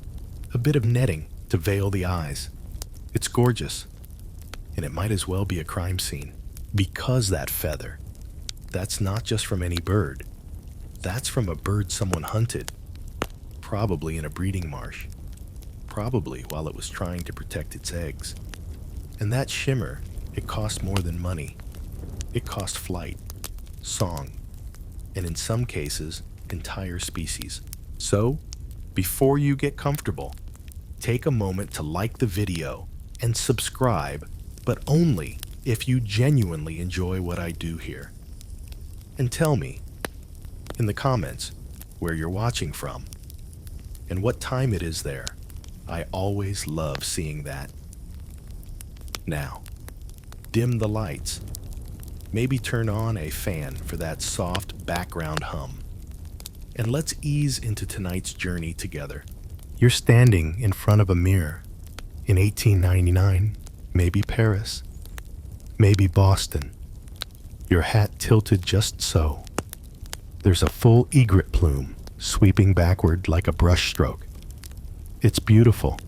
a bit of netting to veil the eyes. It's gorgeous, and it might as well be a crime scene. Because that feather, that's not just from any bird. That's from a bird someone hunted, probably in a breeding marsh, probably while it was trying to protect its eggs. And that shimmer, it cost more than money. It cost flight, song, and in some cases, entire species. So, before you get comfortable, take a moment to like the video and subscribe, but only if you genuinely enjoy what I do here. And tell me in the comments where you're watching from and what time it is there. I always love seeing that. Now, dim the lights. Maybe turn on a fan for that soft background hum. And let's ease into tonight's journey together. You're standing in front of a mirror in 1899, maybe Paris, maybe Boston. Your hat tilted just so. There's a full egret plume sweeping backward like a brush stroke. It's beautiful,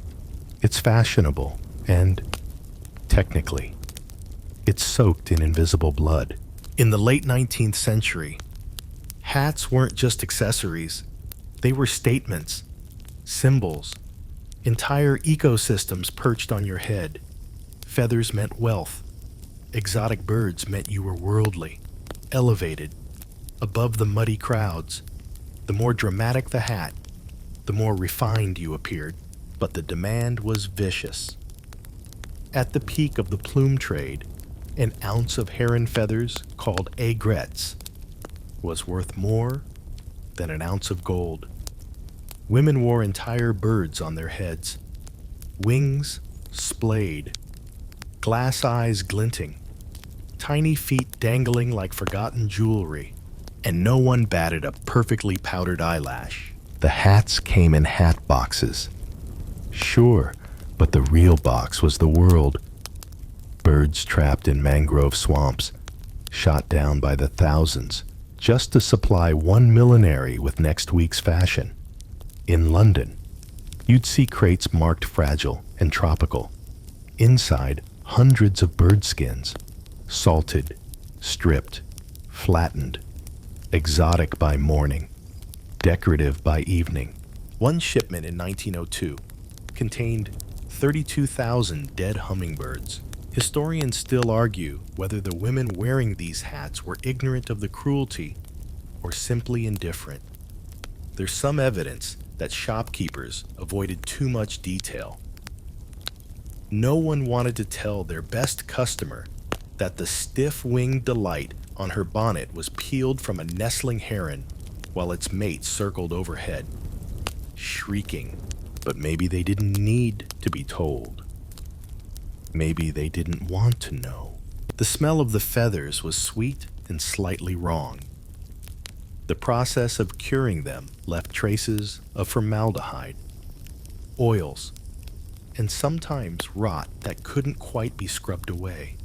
it's fashionable, and technically, it's soaked in invisible blood. In the late 19th century, hats weren't just accessories. They were statements, symbols, entire ecosystems perched on your head. Feathers meant wealth. Exotic birds meant you were worldly, elevated, above the muddy crowds. The more dramatic the hat, the more refined you appeared. But the demand was vicious. At the peak of the plume trade, an ounce of heron feathers, called aigrettes, was worth more than an ounce of gold. Women wore entire birds on their heads, wings splayed, glass eyes glinting, tiny feet dangling like forgotten jewelry, and no one batted a perfectly powdered eyelash. The hats came in hat boxes. Sure, but the real box was the world. Birds trapped in mangrove swamps, shot down by the thousands, just to supply one millinery with next week's fashion. In London, you'd see crates marked fragile and tropical. Inside, hundreds of bird skins, salted, stripped, flattened, exotic by morning, decorative by evening. One shipment in 1902 contained 32,000 dead hummingbirds. Historians still argue whether the women wearing these hats were ignorant of the cruelty or simply indifferent. There's some evidence that shopkeepers avoided too much detail. No one wanted to tell their best customer that the stiff-winged delight on her bonnet was peeled from a nestling heron while its mate circled overhead, shrieking. But maybe they didn't need to be told. Maybe they didn't want to know. The smell of the feathers was sweet and slightly wrong. The process of curing them left traces of formaldehyde, oils, and sometimes rot that couldn't quite be scrubbed away.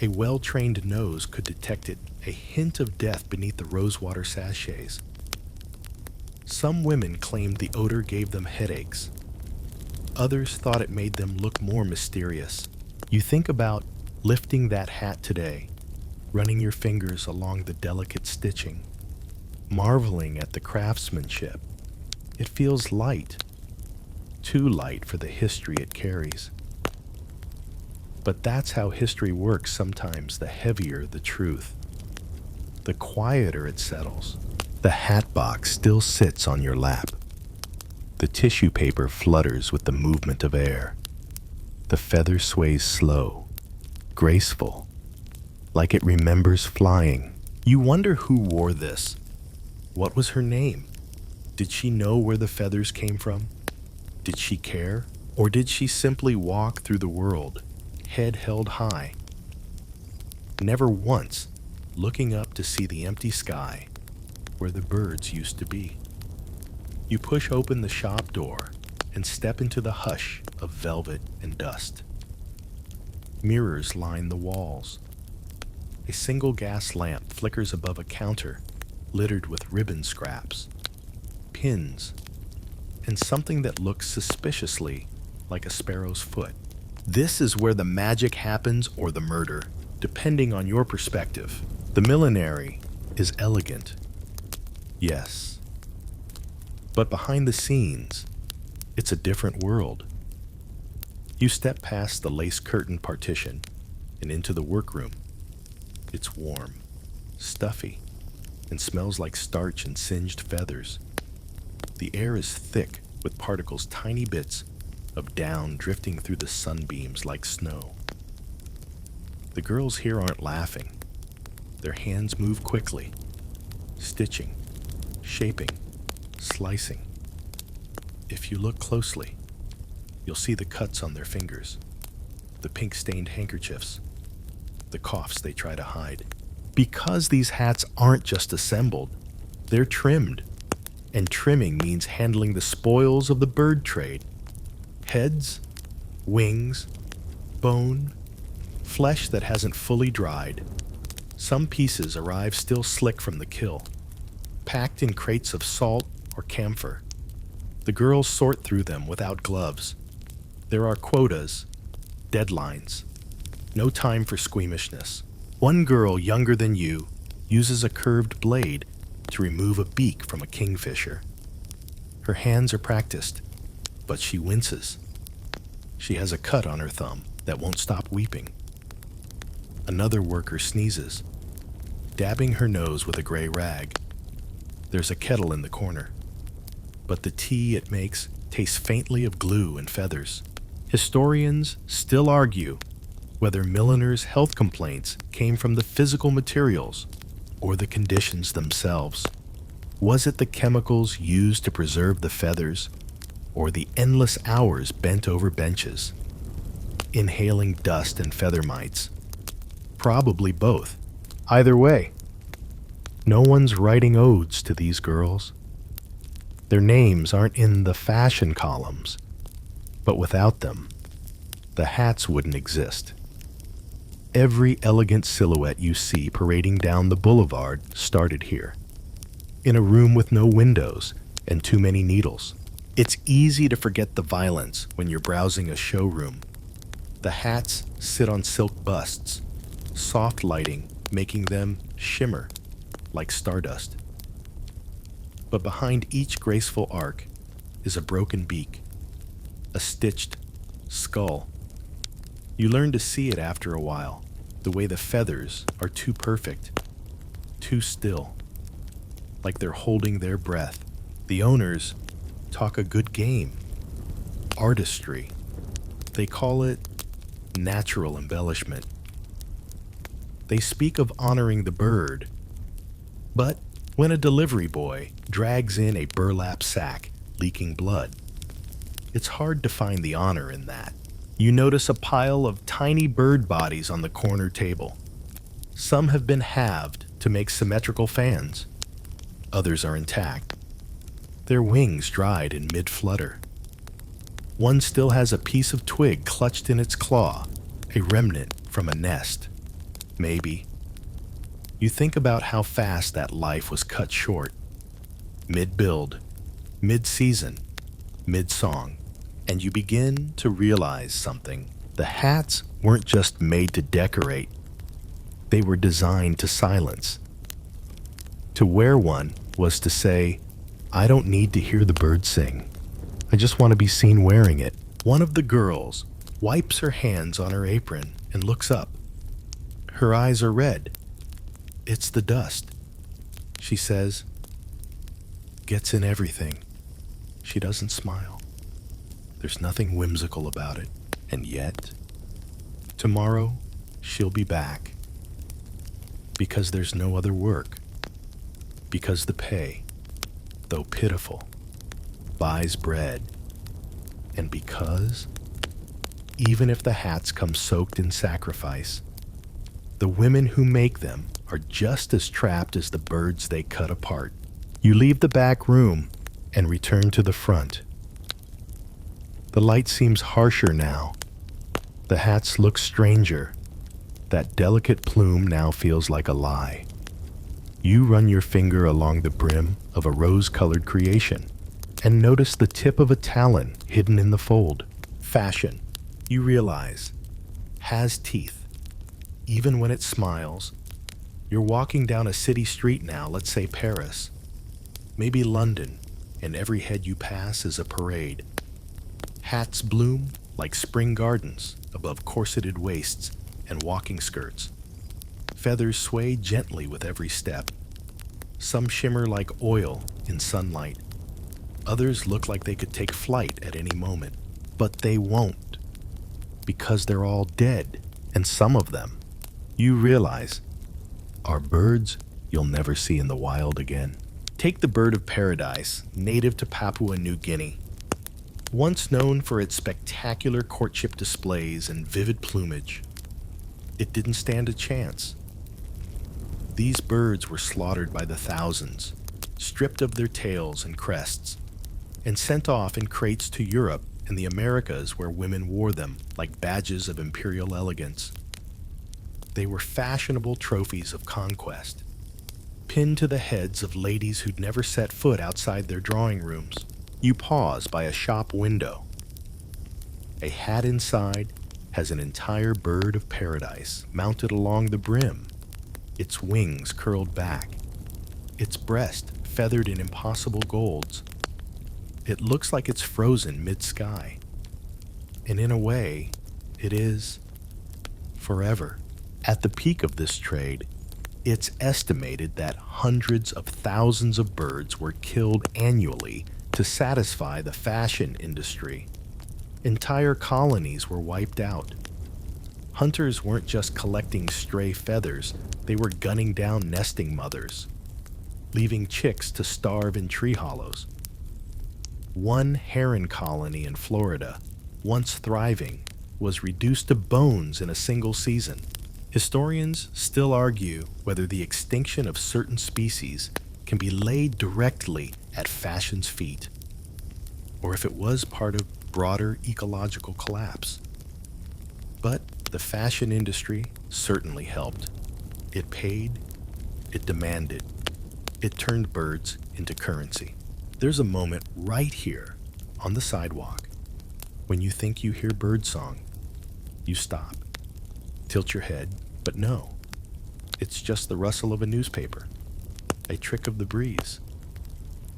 A well-trained nose could detect it, a hint of death beneath the rosewater sachets. Some women claimed the odor gave them headaches. Others thought it made them look more mysterious. You think about lifting that hat today, running your fingers along the delicate stitching, marveling at the craftsmanship. It feels light, too light for the history it carries. But that's how history works sometimes. The heavier the truth, the quieter it settles. The hat box still sits on your lap. The tissue paper flutters with the movement of air. The feather sways slow, graceful, like it remembers flying. You wonder who wore this. What was her name? Did she know where the feathers came from? Did she care? Or did she simply walk through the world, head held high, never once looking up to see the empty sky where the birds used to be? You push open the shop door and step into the hush of velvet and dust. Mirrors line the walls. A single gas lamp flickers above a counter littered with ribbon scraps, pins, and something that looks suspiciously like a sparrow's foot. This is where the magic happens, or the murder, depending on your perspective. The millinery is elegant, yes, but behind the scenes, it's a different world. You step past the lace curtain partition and into the workroom. It's warm, stuffy, and smells like starch and singed feathers. The air is thick with particles, tiny bits of down drifting through the sunbeams like snow. The girls here aren't laughing. Their hands move quickly, stitching, shaping, slicing. If you look closely, you'll see the cuts on their fingers, the pink-stained handkerchiefs, the coughs they try to hide. Because these hats aren't just assembled, they're trimmed. And trimming means handling the spoils of the bird trade. Heads, wings, bone, flesh that hasn't fully dried. Some pieces arrive still slick from the kill, packed in crates of salt or camphor. The girls sort through them without gloves. There are quotas, deadlines. No time for squeamishness. One girl younger than you uses a curved blade to remove a beak from a kingfisher. Her hands are practiced, but she winces. She has a cut on her thumb that won't stop weeping. Another worker sneezes, dabbing her nose with a gray rag. There's a kettle in the corner, but the tea it makes tastes faintly of glue and feathers. Historians still argue whether milliners' health complaints came from the physical materials or the conditions themselves. Was it the chemicals used to preserve the feathers, or the endless hours bent over benches, inhaling dust and feather mites? Probably both. Either way, no one's writing odes to these girls. Their names aren't in the fashion columns, but without them, the hats wouldn't exist. Every elegant silhouette you see parading down the boulevard started here, in a room with no windows and too many needles. It's easy to forget the violence when you're browsing a showroom. The hats sit on silk busts, soft lighting making them shimmer like stardust. But behind each graceful arc is a broken beak, a stitched skull. You learn to see it after a while, the way the feathers are too perfect, too still, like they're holding their breath. The owners talk a good game, artistry. They call it natural embellishment. They speak of honoring the bird, but when a delivery boy drags in a burlap sack leaking blood, it's hard to find the honor in that. You notice a pile of tiny bird bodies on the corner table. Some have been halved to make symmetrical fans. Others are intact, their wings dried in mid-flutter. One still has a piece of twig clutched in its claw, a remnant from a nest. Maybe. You think about how fast that life was cut short. Mid-build, mid-season, mid-song, and you begin to realize something. The hats weren't just made to decorate. They were designed to silence. To wear one was to say, I don't need to hear the birds sing. I just want to be seen wearing it. One of the girls wipes her hands on her apron and looks up. Her eyes are red. It's the dust. She says, gets in everything. She doesn't smile. There's nothing whimsical about it. And yet, tomorrow she'll be back. Because there's no other work. Because the pay, though pitiful, buys bread. And because, even if the hats come soaked in sacrifice, the women who make them are just as trapped as the birds they cut apart. You leave the back room and return to the front. The light seems harsher now. The hats look stranger. That delicate plume now feels like a lie. You run your finger along the brim of a rose-colored creation and notice the tip of a talon hidden in the fold. Fashion, you realize, has teeth. Even when it smiles. You're walking down a city street now, let's say Paris. Maybe London, and every head you pass is a parade. Hats bloom like spring gardens above corseted waists and walking skirts. Feathers sway gently with every step. Some shimmer like oil in sunlight. Others look like they could take flight at any moment, but they won't, because they're all dead, and some of them, you realize, are birds you'll never see in the wild again. Take the bird of paradise, native to Papua New Guinea. Once known for its spectacular courtship displays and vivid plumage, it didn't stand a chance. These birds were slaughtered by the thousands, stripped of their tails and crests, and sent off in crates to Europe and the Americas, where women wore them like badges of imperial elegance. They were fashionable trophies of conquest, pinned to the heads of ladies who'd never set foot outside their drawing rooms. You pause by a shop window. A hat inside has an entire bird of paradise mounted along the brim, its wings curled back, its breast feathered in impossible golds. It looks like it's frozen mid-sky. And in a way, it is forever. At the peak of this trade, it's estimated that hundreds of thousands of birds were killed annually to satisfy the fashion industry. Entire colonies were wiped out. Hunters weren't just collecting stray feathers, they were gunning down nesting mothers, leaving chicks to starve in tree hollows. One heron colony in Florida, once thriving, was reduced to bones in a single season. Historians still argue whether the extinction of certain species can be laid directly at fashion's feet, or if it was part of broader ecological collapse. But the fashion industry certainly helped. It paid, it demanded, it turned birds into currency. There's a moment right here on the sidewalk when you think you hear birdsong. You stop, tilt your head, but no, it's just the rustle of a newspaper, a trick of the breeze.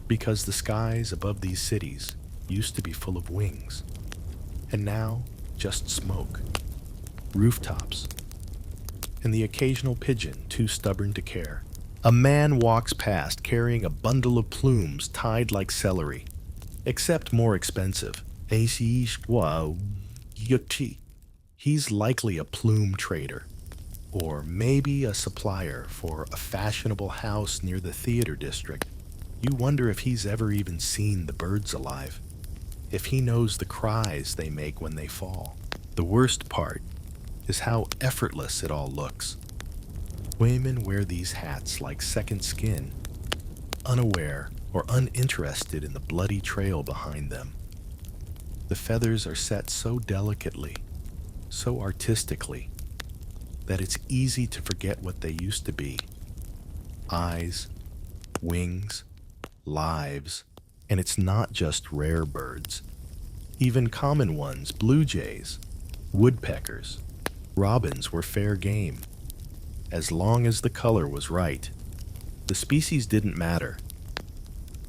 Because the skies above these cities used to be full of wings, and now just smoke, rooftops, and the occasional pigeon too stubborn to care. A man walks past carrying a bundle of plumes tied like celery, except more expensive. He's likely a plume trader, or maybe a supplier for a fashionable house near the theater district. You wonder if he's ever even seen the birds alive, if he knows the cries they make when they fall. The worst part is how effortless it all looks. Women wear these hats like second skin, unaware or uninterested in the bloody trail behind them. The feathers are set so delicately, so artistically, that it's easy to forget what they used to be. Eyes, wings, lives, and it's not just rare birds. Even common ones, blue jays, woodpeckers, robins were fair game, as long as the color was right. The species didn't matter.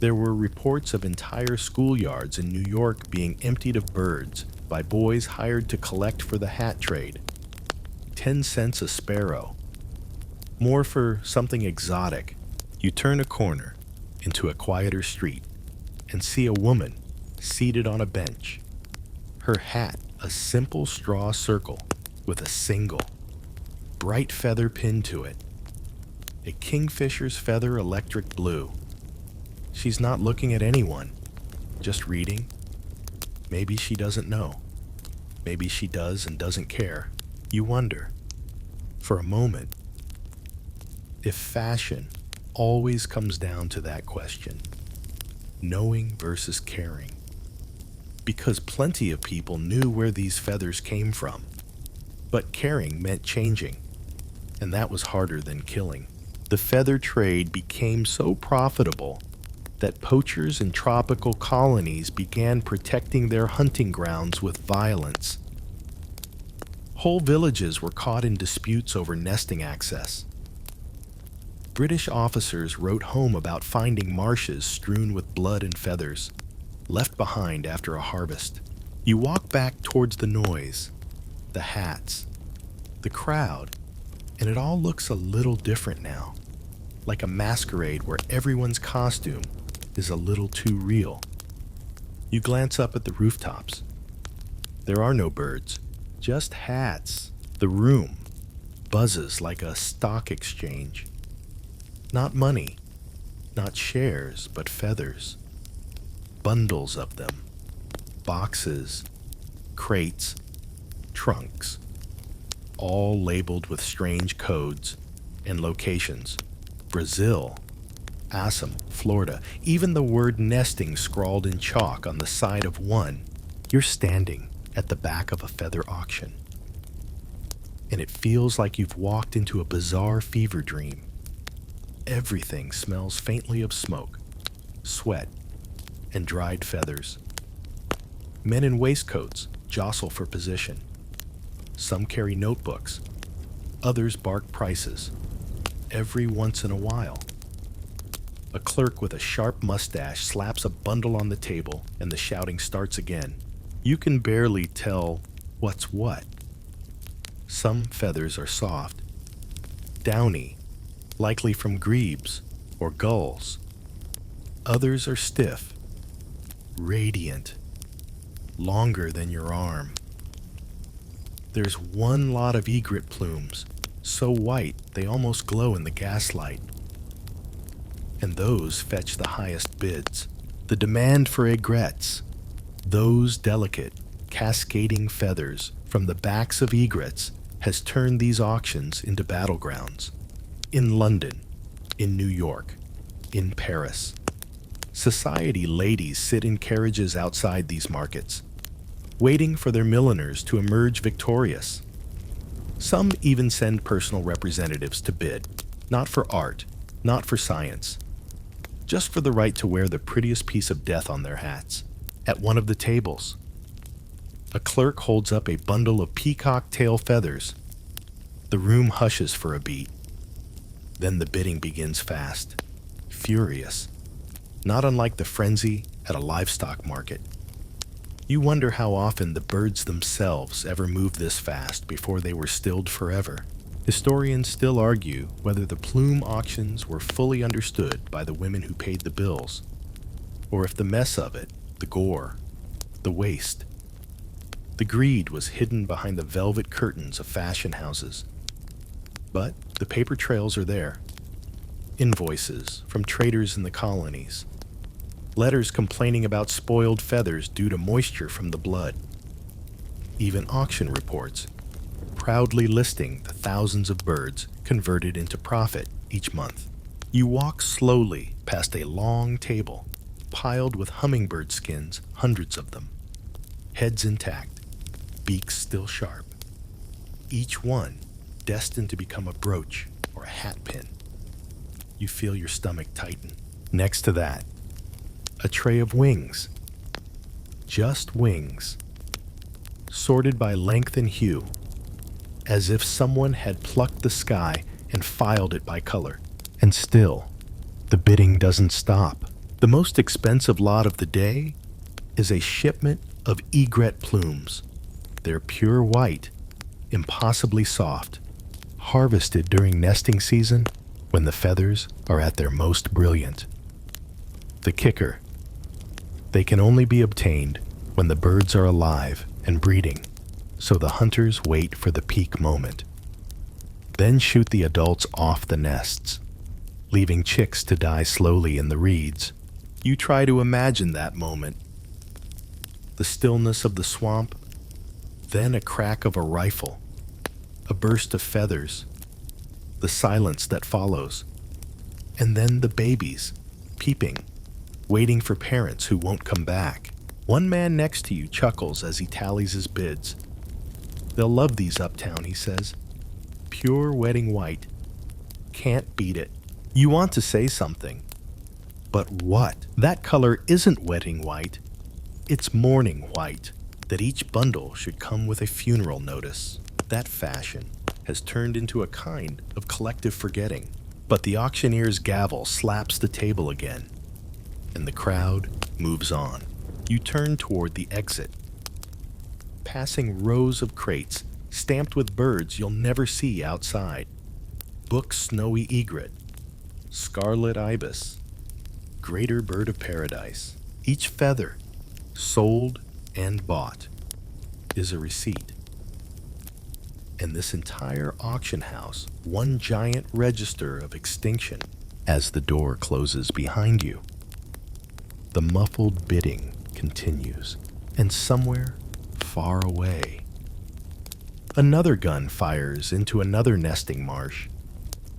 There were reports of entire schoolyards in New York being emptied of birds by boys hired to collect for the hat trade. 10 cents a sparrow. More for something exotic. You turn a corner into a quieter street and see a woman seated on a bench. Her hat, a simple straw circle with a single, bright feather pinned to it. A kingfisher's feather electric blue. She's not looking at anyone, just reading. Maybe she doesn't know. Maybe she does and doesn't care. You wonder, for a moment, if fashion always comes down to that question, knowing versus caring. Because plenty of people knew where these feathers came from, but caring meant changing, and that was harder than killing. The feather trade became so profitable that poachers in tropical colonies began protecting their hunting grounds with violence. Whole villages were caught in disputes over nesting access. British officers wrote home about finding marshes strewn with blood and feathers, left behind after a harvest. You walk back towards the noise, the hats, the crowd, and it all looks a little different now, like a masquerade where everyone's costume is a little too real. You glance up at the rooftops. There are no birds, just hats. The room buzzes like a stock exchange. Not money, not shares, but feathers. Bundles of them. Boxes, crates, trunks, all labeled with strange codes and locations. Brazil, Assam, Florida, even the word nesting scrawled in chalk on the side of one. You're standing at the back of a feather auction, and it feels like you've walked into a bizarre fever dream. Everything smells faintly of smoke, sweat, and dried feathers. Men in waistcoats jostle for position. Some carry notebooks, others bark prices. Every once in a while, a clerk with a sharp mustache slaps a bundle on the table and the shouting starts again. You can barely tell what's what. Some feathers are soft, downy, likely from grebes or gulls. Others are stiff, radiant, longer than your arm. There's one lot of egret plumes, so white they almost glow in the gaslight. And those fetch the highest bids. The demand for egrets, those delicate, cascading feathers from the backs of egrets, has turned these auctions into battlegrounds. In London, in New York, in Paris, society ladies sit in carriages outside these markets, waiting for their milliners to emerge victorious. Some even send personal representatives to bid, not for art, not for science, just for the right to wear the prettiest piece of death on their hats. At one of the tables, a clerk holds up a bundle of peacock tail feathers. The room hushes for a beat. Then the bidding begins fast, furious, not unlike the frenzy at a livestock market. You wonder how often the birds themselves ever moved this fast before they were stilled forever. Historians still argue whether the plume auctions were fully understood by the women who paid the bills, or if the mess of it, the gore, the waste, the greed was hidden behind the velvet curtains of fashion houses. But the paper trails are there. Invoices from traders in the colonies. Letters complaining about spoiled feathers due to moisture from the blood. Even auction reports, proudly listing the thousands of birds converted into profit each month. You walk slowly past a long table, piled with hummingbird skins, hundreds of them. heads intact, beaks still sharp, each one destined to become a brooch or a hat pin. You feel your stomach tighten. Next to that, a tray of wings. Just wings, sorted by length and hue, as if someone had plucked the sky and filed it by color. And still, the bidding doesn't stop. The most expensive lot of the day is a shipment of egret plumes. They're pure white, impossibly soft, harvested during nesting season when the feathers are at their most brilliant. The kicker: they can only be obtained when the birds are alive and breeding, so the hunters wait for the peak moment. Then shoot the adults off the nests, leaving chicks to die slowly in the reeds. You try to imagine that moment. The stillness of the swamp, then a crack of a rifle, a burst of feathers, the silence that follows, and then the babies, peeping, waiting for parents who won't come back. One man next to you chuckles as he tallies his bids. They'll love these uptown, he says. Pure wedding white. Can't beat it. You want to say something. But what? That color isn't wedding white. It's mourning white. That each bundle should come with a funeral notice. That fashion has turned into a kind of collective forgetting. But the auctioneer's gavel slaps the table again, and the crowd moves on. You turn toward the exit, passing rows of crates stamped with birds you'll never see outside. Book snowy egret, scarlet ibis, greater bird of paradise. Each feather, sold and bought, is a receipt. And this entire auction house, one giant register of extinction. As the door closes behind you, the muffled bidding continues, and somewhere far away, another gun fires into another nesting marsh.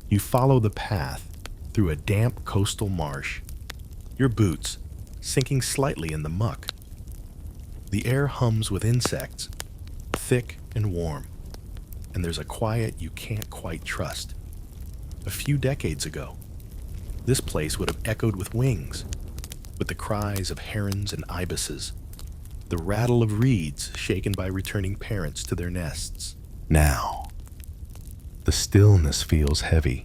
You follow the path through a damp coastal marsh, your boots sinking slightly in the muck. The air hums with insects, thick and warm, and there's a quiet you can't quite trust. A few decades ago, this place would have echoed with wings, with the cries of herons and ibises, the rattle of reeds shaken by returning parents to their nests. Now, the stillness feels heavy,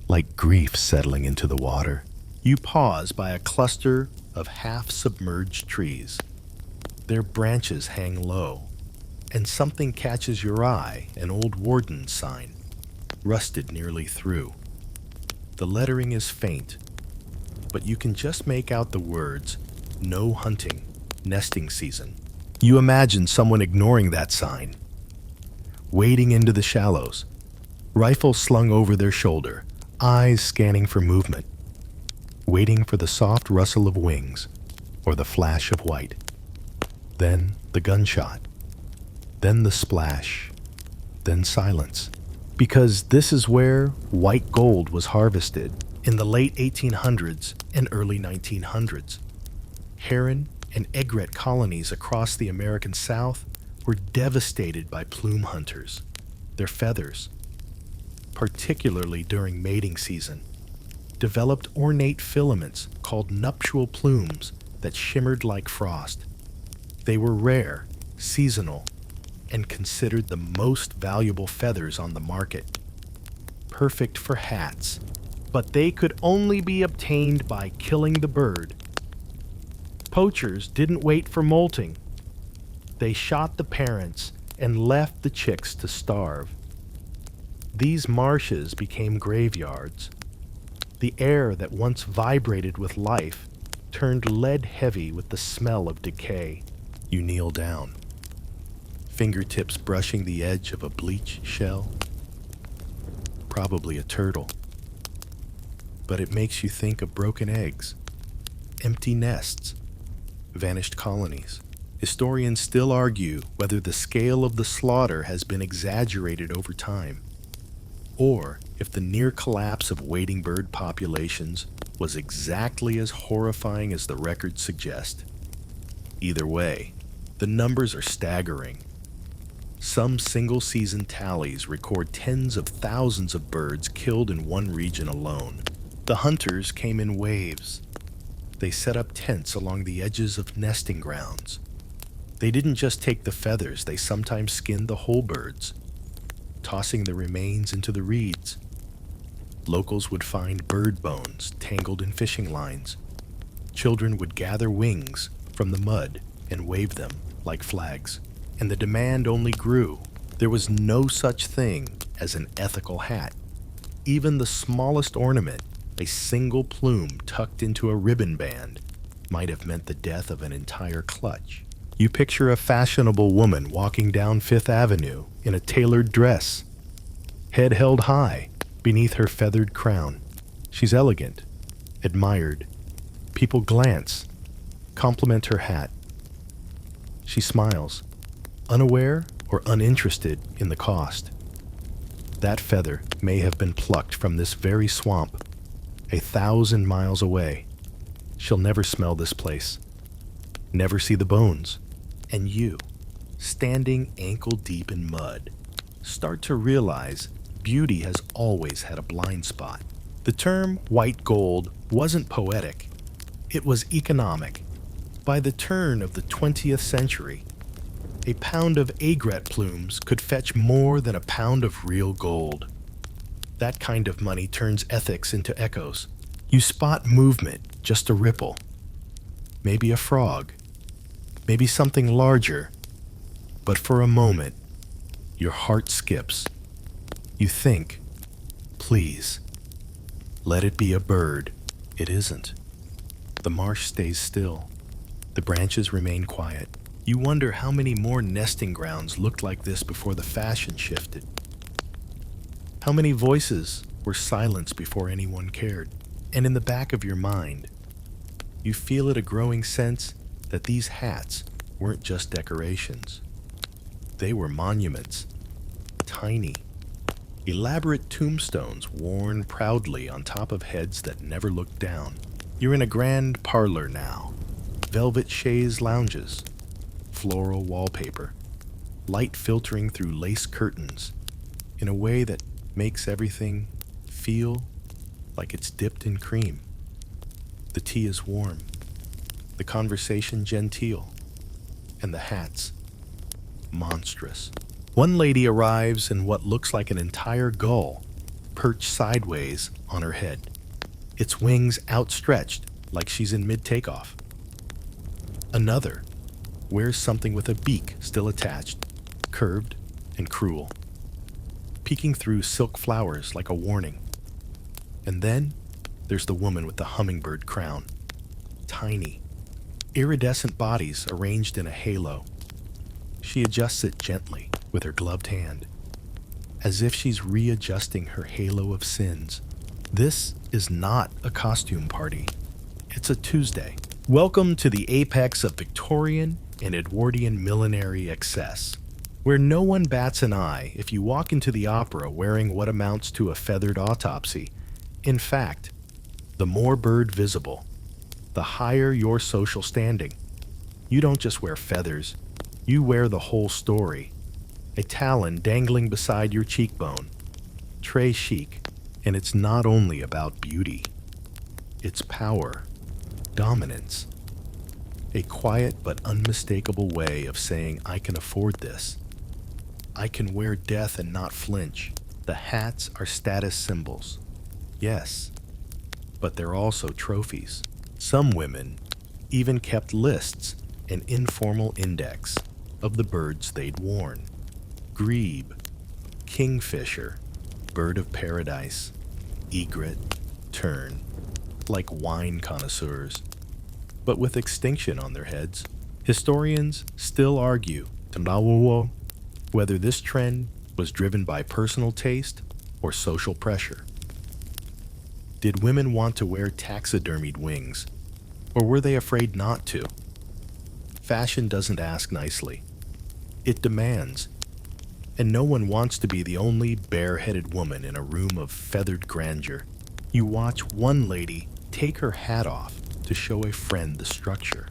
like grief settling into the water. You pause by a cluster of half-submerged trees. Their branches hang low, and something catches your eye, an old warden's sign, rusted nearly through. The lettering is faint, but you can just make out the words, "No hunting, nesting season." You imagine someone ignoring that sign, wading into the shallows, rifle slung over their shoulder, eyes scanning for movement, waiting for the soft rustle of wings or the flash of white. Then the gunshot, then the splash, then silence. Because this is where white gold was harvested in the late 1800s and early 1900s. Heron and egret colonies across the American South were devastated by plume hunters. Their feathers, particularly during mating season, developed ornate filaments called nuptial plumes that shimmered like frost. They were rare, seasonal, and considered the most valuable feathers on the market. Perfect for hats, but they could only be obtained by killing the bird. Poachers didn't wait for molting. They shot the parents and left the chicks to starve. These marshes became graveyards. The air that once vibrated with life turned lead-heavy with the smell of decay. You kneel down, fingertips brushing the edge of a bleach shell. Probably a turtle. But it makes you think of broken eggs, empty nests, vanished colonies. Historians still argue whether the scale of the slaughter has been exaggerated over time, or if the near collapse of wading bird populations was exactly as horrifying as the records suggest. Either way, The numbers are staggering. Some single-season tallies record tens of thousands of birds killed in one region alone. The hunters came in waves. They set up tents along the edges of nesting grounds. They didn't just take the feathers, they sometimes skinned the whole birds, tossing the remains into the reeds. Locals would find bird bones tangled in fishing lines. Children would gather wings from the mud and wave them like flags. And the demand only grew. There was no such thing as an ethical hat. Even the smallest ornament, a single plume tucked into a ribbon band, might have meant the death of an entire clutch. You picture a fashionable woman walking down Fifth Avenue in a tailored dress, head held high beneath her feathered crown. She's elegant, admired. People glance, compliment her hat. She smiles, unaware or uninterested in the cost. That feather may have been plucked from this very swamp, 1,000 miles away. She'll never smell this place, never see the bones. And you, standing ankle-deep in mud, start to realize beauty has always had a blind spot. The term white gold wasn't poetic, it was economic. By the turn of the 20th century, a pound of aigrette plumes could fetch more than a pound of real gold. That kind of money turns ethics into echoes. You spot movement, just a ripple. Maybe a frog. Maybe something larger. But for a moment, your heart skips. You think, please, let it be a bird. It isn't. The marsh stays still. The branches remain quiet. You wonder how many more nesting grounds looked like this before the fashion shifted. How many voices were silenced before anyone cared. And in the back of your mind, you feel it a growing sense that these hats weren't just decorations. They were monuments, tiny, elaborate tombstones worn proudly on top of heads that never looked down. You're in a grand parlor now, velvet chaise lounges, floral wallpaper, light filtering through lace curtains in a way that makes everything feel like it's dipped in cream. The tea is warm, the conversation genteel, and the hats monstrous. One lady arrives in what looks like an entire gull, perched sideways on her head, its wings outstretched like she's in mid-takeoff. Another wears something with a beak still attached, curved and cruel, peeking through silk flowers like a warning. And then there's the woman with the hummingbird crown. Tiny, iridescent bodies arranged in a halo. She adjusts it gently with her gloved hand, as if she's readjusting her halo of sins. This is not a costume party. It's a Tuesday. Welcome to the apex of Victorian and Edwardian millinery excess, where no one bats an eye if you walk into the opera wearing what amounts to a feathered autopsy. In fact, the more bird visible, the higher your social standing. You don't just wear feathers, you wear the whole story. A talon dangling beside your cheekbone. Très chic, and it's not only about beauty. It's power, dominance. A quiet but unmistakable way of saying, I can afford this. I can wear death and not flinch. The hats are status symbols. Yes, but they're also trophies. Some women even kept lists, an informal index, of the birds they'd worn. Grebe, kingfisher, bird of paradise, egret, tern, like wine connoisseurs. But with extinction on their heads, historians still argue whether this trend was driven by personal taste or social pressure. Did women want to wear taxidermied wings, or were they afraid not to? Fashion doesn't ask nicely. It demands. And no one wants to be the only bare-headed woman in a room of feathered grandeur. You watch one lady take her hat off to show a friend the structure.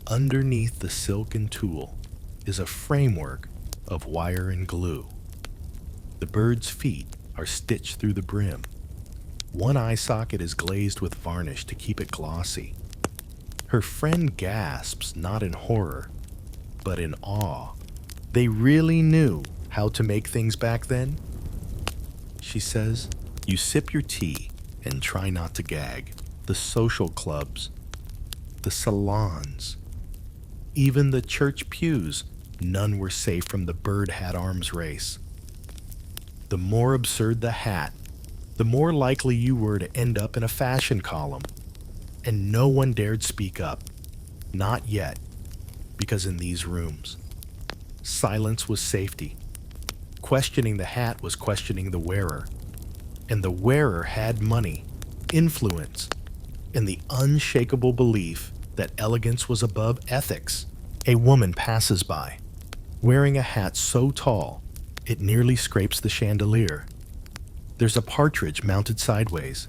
Underneath the silk and tulle is a framework of wire and glue. The bird's feet are stitched through the brim. One eye socket is glazed with varnish to keep it glossy. Her friend gasps, not in horror, but in awe. They really knew how to make things back then? She says, you sip your tea and try not to gag. The social clubs, the salons, even the church pews, none were safe from the bird hat arms race. The more absurd the hat, the more likely you were to end up in a fashion column. And no one dared speak up. Not yet, because in these rooms, silence was safety. Questioning the hat was questioning the wearer. And the wearer had money, influence, and the unshakable belief that elegance was above ethics. A woman passes by, wearing a hat so tall it nearly scrapes the chandelier. There's a partridge mounted sideways,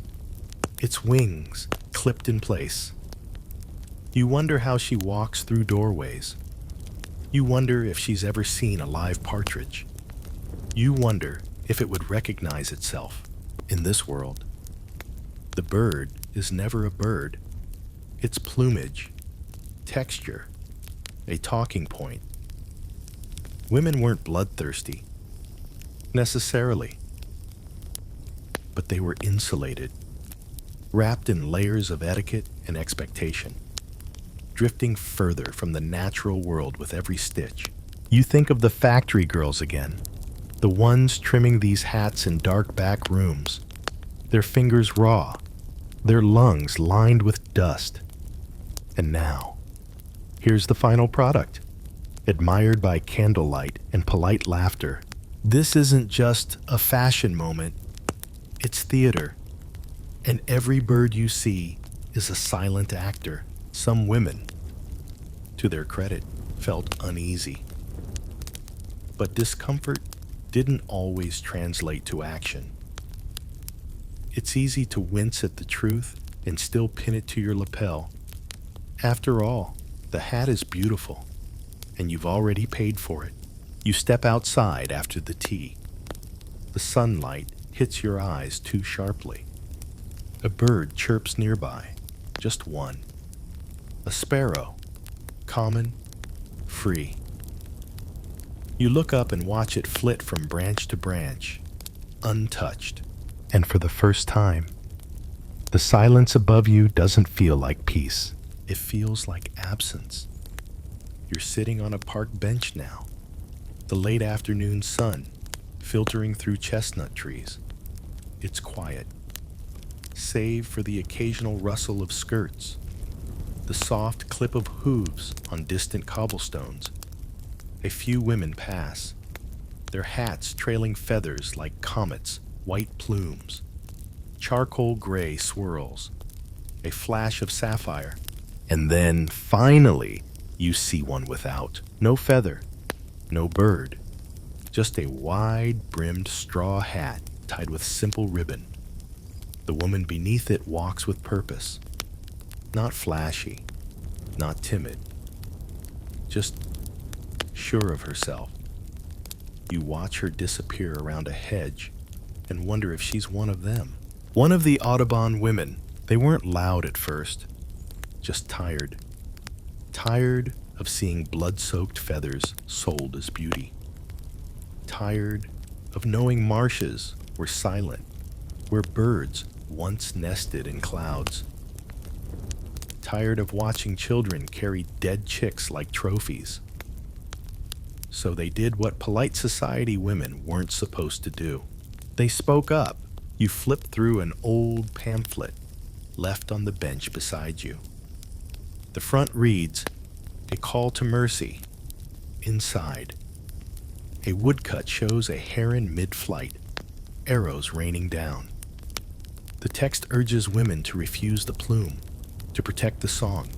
its wings clipped in place. You wonder how she walks through doorways. You wonder if she's ever seen a live partridge. You wonder if it would recognize itself in this world. The bird is never a bird. Its plumage, texture, a talking point. Women weren't bloodthirsty, necessarily, but they were insulated, wrapped in layers of etiquette and expectation, drifting further from the natural world with every stitch. You think of the factory girls again, the ones trimming these hats in dark back rooms, their fingers raw, their lungs lined with dust. And now, here's the final product, admired by candlelight and polite laughter. This isn't just a fashion moment, it's theater. And every bird you see is a silent actor. Some women, to their credit, felt uneasy. But discomfort didn't always translate to action. It's easy to wince at the truth and still pin it to your lapel. After all, the hat is beautiful, and you've already paid for it. You step outside after the tea. The sunlight hits your eyes too sharply. A bird chirps nearby, just one. A sparrow, common, free. You look up and watch it flit from branch to branch, untouched. And for the first time, the silence above you doesn't feel like peace. It feels like absence. You're sitting on a park bench now, the late afternoon sun filtering through chestnut trees. It's quiet, save for the occasional rustle of skirts, the soft clip of hooves on distant cobblestones. A few women pass, their hats trailing feathers like comets, white plumes. Charcoal gray swirls, a flash of sapphire, and then, finally, you see one without. No feather, no bird, just a wide-brimmed straw hat tied with simple ribbon. The woman beneath it walks with purpose, not flashy, not timid, just sure of herself. You watch her disappear around a hedge and wonder if she's one of them. One of the Audubon women. They weren't loud at first, just tired. Tired of seeing blood-soaked feathers sold as beauty. Tired of knowing marshes were silent, where birds once nested in clouds. Tired of watching children carry dead chicks like trophies. So they did what polite society women weren't supposed to do. They spoke up. You flipped through an old pamphlet left on the bench beside you. The front reads, "A Call to Mercy." Inside, a woodcut shows a heron mid-flight, arrows raining down. The text urges women to refuse the plume, to protect the song,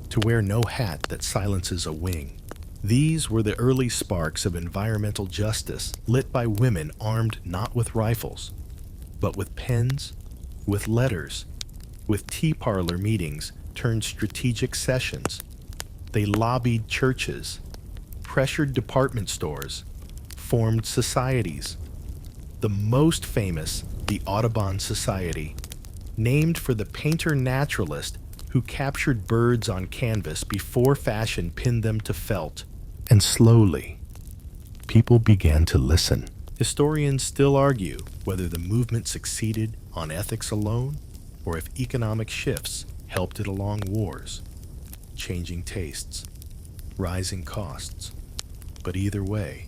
to wear no hat that silences a wing. These were the early sparks of environmental justice, lit by women armed not with rifles, but with pens, with letters, with tea parlor meetings turned strategic sessions. They lobbied churches, pressured department stores, formed societies. The most famous, the Audubon Society, named for the painter-naturalist who captured birds on canvas before fashion pinned them to felt. And slowly, people began to listen. Historians still argue whether the movement succeeded on ethics alone or if economic shifts helped it along wars, changing tastes, rising costs. But either way,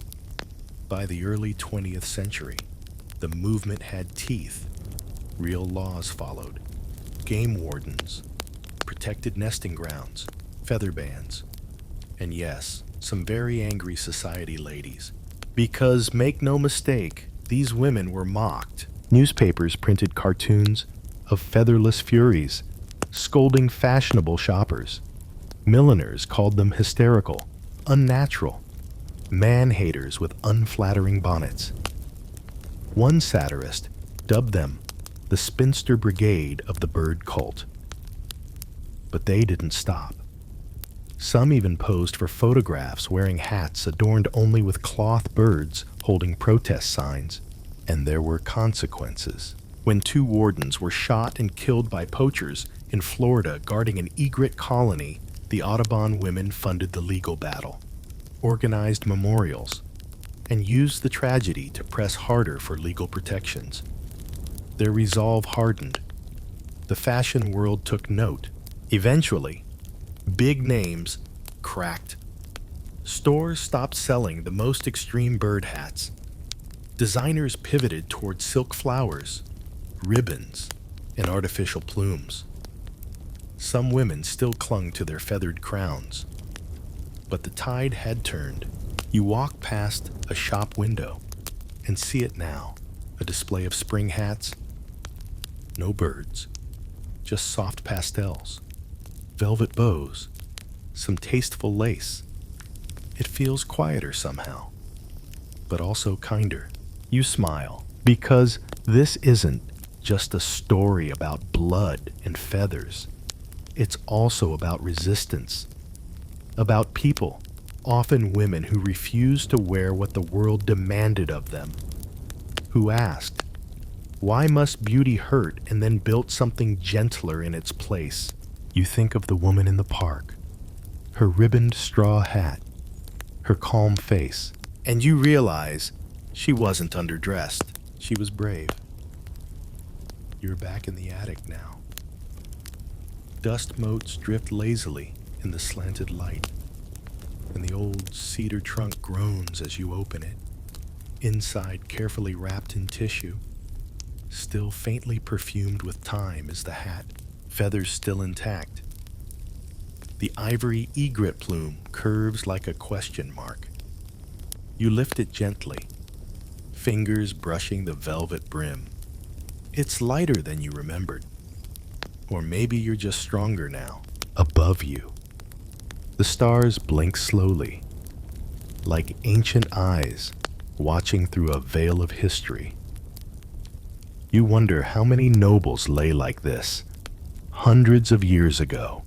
by the early 20th century, the movement had teeth. Real laws followed. Game wardens, protected nesting grounds, feather bans, and yes, some very angry society ladies. Because, make no mistake, these women were mocked. Newspapers printed cartoons of featherless furies, scolding fashionable shoppers. Milliners called them hysterical, unnatural, man-haters with unflattering bonnets. One satirist dubbed them the spinster brigade of the bird cult. But they didn't stop. Some even posed for photographs wearing hats adorned only with cloth birds holding protest signs. And there were consequences. When 2 wardens were shot and killed by poachers in Florida guarding an egret colony, the Audubon women funded the legal battle, organized memorials, and used the tragedy to press harder for legal protections. Their resolve hardened. The fashion world took note. Eventually, big names cracked. Stores stopped selling the most extreme bird hats. Designers pivoted toward silk flowers, ribbons, and artificial plumes. Some women still clung to their feathered crowns. But the tide had turned. You walk past a shop window and see it now, a display of spring hats. No birds, just soft pastels, velvet bows, some tasteful lace. It feels quieter somehow, but also kinder. You smile, because this isn't just a story about blood and feathers. It's also about resistance, about people, often women who refused to wear what the world demanded of them, who asked, why must beauty hurt, and then built something gentler in its place? You think of the woman in the park, her ribboned straw hat, her calm face, and you realize she wasn't underdressed. She was brave. You're back in the attic now. Dust motes drift lazily in the slanted light, and the old cedar trunk groans as you open it. Inside, carefully wrapped in tissue, still faintly perfumed with time, is the hat, feathers still intact. The ivory egret plume curves like a question mark. You lift it gently, fingers brushing the velvet brim. It's lighter than you remembered. Or maybe you're just stronger now. Above you, the stars blink slowly, like ancient eyes watching through a veil of history. You wonder how many nobles lay like this, hundreds of years ago,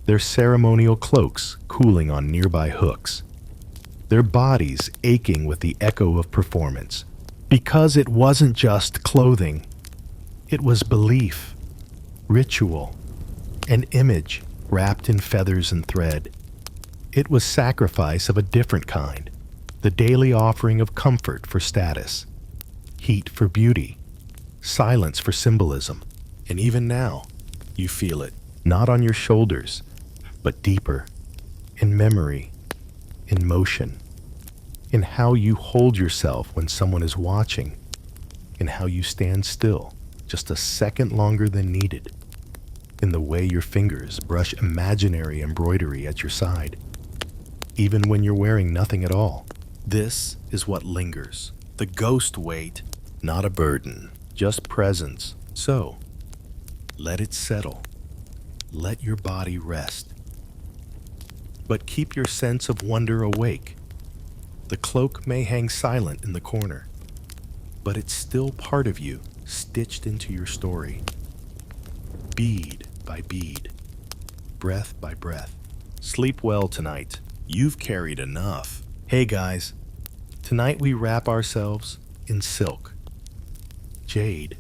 their ceremonial cloaks cooling on nearby hooks, their bodies aching with the echo of performance. Because it wasn't just clothing, it was belief, ritual, and image wrapped in feathers and thread. It was sacrifice of a different kind, the daily offering of comfort for status, heat for beauty, silence for symbolism. And even now, you feel it, not on your shoulders, but deeper, in memory, in motion, in how you hold yourself when someone is watching, in how you stand still just a second longer than needed, in the way your fingers brush imaginary embroidery at your side, even when you're wearing nothing at all. This is what lingers, the ghost weight, not a burden, just presence. So, let it settle. Let your body rest. But keep your sense of wonder awake. The cloak may hang silent in the corner, but it's still part of you, stitched into your story. Bead by bead, breath by breath, Sleep well tonight. You've carried enough. Hey guys, tonight we wrap ourselves in silk, jade,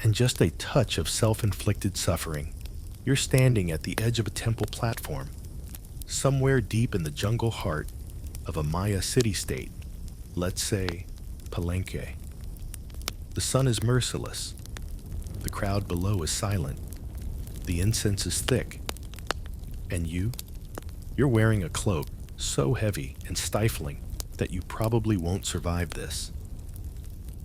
and just a touch of self-inflicted suffering. You're standing at the edge of a temple platform, somewhere deep in the jungle heart of a Maya city-state, let's say Palenque. The sun is merciless. The crowd below is silent. The incense is thick. And you're wearing a cloak so heavy and stifling that you probably won't survive this.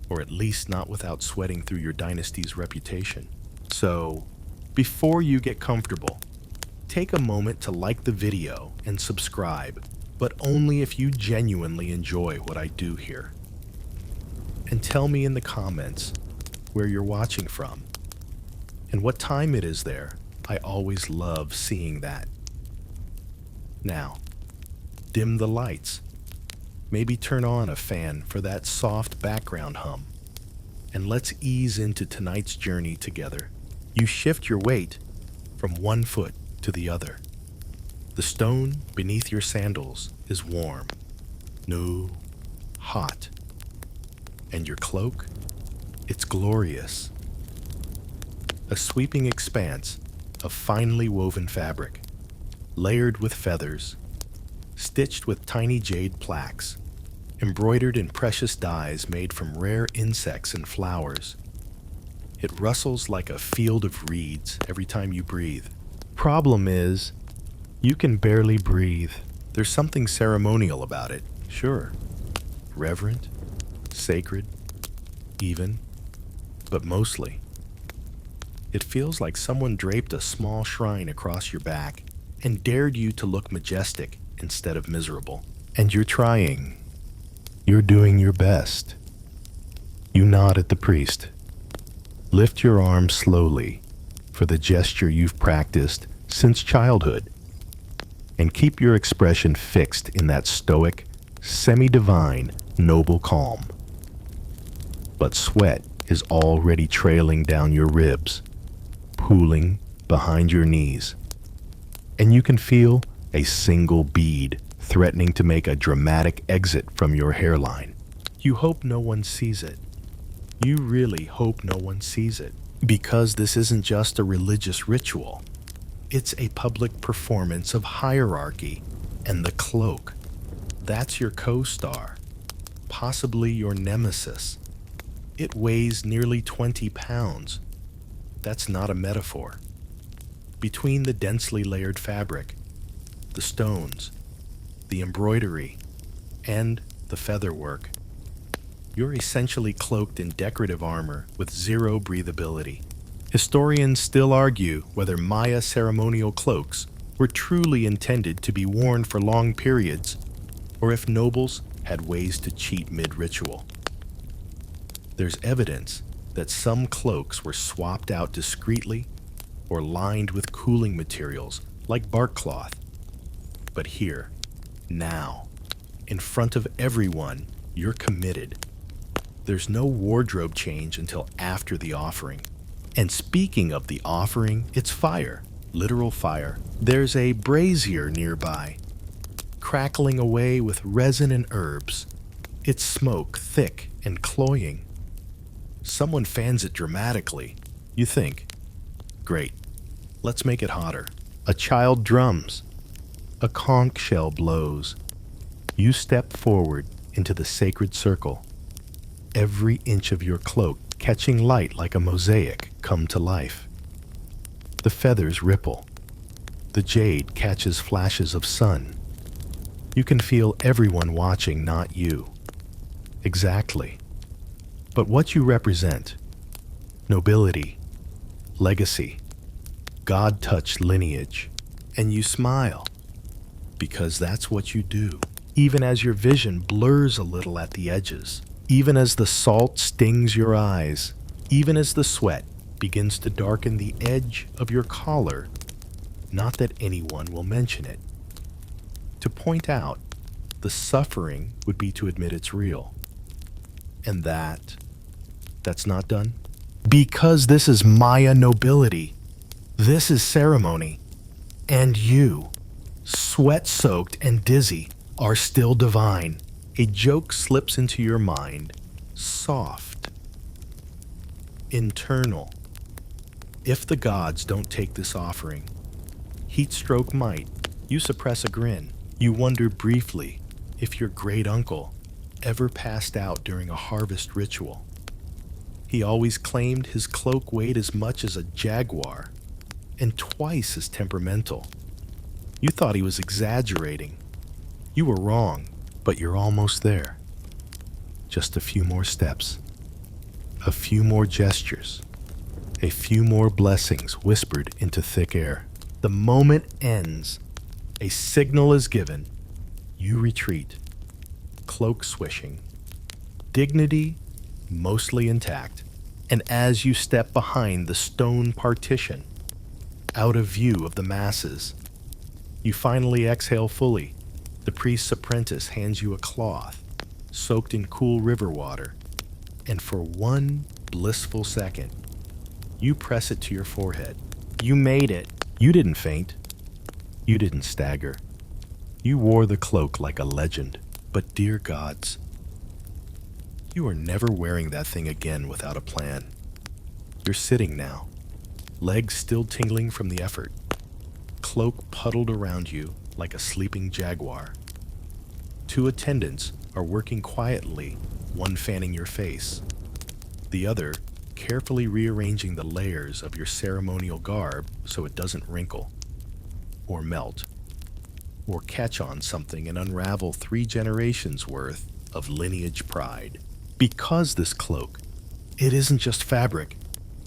Or at least not without sweating through your dynasty's reputation. So, before you get comfortable, take a moment to like the video and subscribe, but only if you genuinely enjoy what I do here. And tell me in the comments where you're watching from and what time it is there. I always love seeing that. Now, dim the lights. Maybe turn on a fan for that soft background hum. And let's ease into tonight's journey together. You shift your weight from one foot to the other. The stone beneath your sandals is warm, no, hot. And your cloak, it's glorious. A sweeping expanse of finely woven fabric, layered with feathers, stitched with tiny jade plaques, embroidered in precious dyes made from rare insects and flowers. It rustles like a field of reeds every time you breathe. Problem is, you can barely breathe. There's something ceremonial about it, sure. Reverent, sacred, even, but mostly. It feels like someone draped a small shrine across your back and dared you to look majestic instead of miserable. And you're trying. You're doing your best. You nod at the priest. Lift your arm slowly for the gesture you've practiced since childhood. And keep your expression fixed in that stoic, semi-divine, noble calm. But sweat is already trailing down your ribs, pooling behind your knees. And you can feel a single bead threatening to make a dramatic exit from your hairline. You hope no one sees it. You really hope no one sees it. Because this isn't just a religious ritual. It's a public performance of hierarchy, and the cloak. That's your co-star, possibly your nemesis. It weighs nearly 20 pounds. That's not a metaphor. Between the densely layered fabric, the stones, the embroidery, and the featherwork, you're essentially cloaked in decorative armor with zero breathability. Historians still argue whether Maya ceremonial cloaks were truly intended to be worn for long periods, or if nobles had ways to cheat mid-ritual. There's evidence that some cloaks were swapped out discreetly or lined with cooling materials like bark cloth. But here, now, in front of everyone, you're committed. There's no wardrobe change until after the offering. And speaking of the offering, it's fire, literal fire. There's a brazier nearby, crackling away with resin and herbs. Its smoke thick and cloying. Someone fans it dramatically. You think, great, let's make it hotter. A child drums. A conch shell blows. You step forward into the sacred circle. Every inch of your cloak catching light like a mosaic come to life. The feathers ripple. The jade catches flashes of sun. You can feel everyone watching, not you. Exactly. But what you represent, nobility, legacy, God-touched lineage, and you smile, because that's what you do, even as your vision blurs a little at the edges. Even as the salt stings your eyes, even as the sweat begins to darken the edge of your collar, not that anyone will mention it. To point out, the suffering would be to admit it's real. And that's not done. Because this is Maya nobility. This is ceremony. And you, sweat-soaked and dizzy, are still divine. A joke slips into your mind. Soft. Internal. If the gods don't take this offering, heat stroke might. You suppress a grin. You wonder briefly if your great uncle ever passed out during a harvest ritual. He always claimed his cloak weighed as much as a jaguar and twice as temperamental. You thought he was exaggerating. You were wrong, but you're almost there. Just a few more steps, a few more gestures, a few more blessings whispered into thick air. The moment ends. A signal is given. You retreat, cloak swishing, dignity mostly intact. And as you step behind the stone partition, out of view of the masses, you finally exhale fully. The priest's apprentice hands you a cloth soaked in cool river water, and for one blissful second, you press it to your forehead. You made it. You didn't faint. You didn't stagger. You wore the cloak like a legend. But dear gods, you are never wearing that thing again without a plan. You're sitting now, legs still tingling from the effort, cloak puddled around you like a sleeping jaguar. Two attendants are working quietly, one fanning your face, the other carefully rearranging the layers of your ceremonial garb so it doesn't wrinkle, or melt, or catch on something and unravel 3 generations worth of lineage pride. Because this cloak, it isn't just fabric,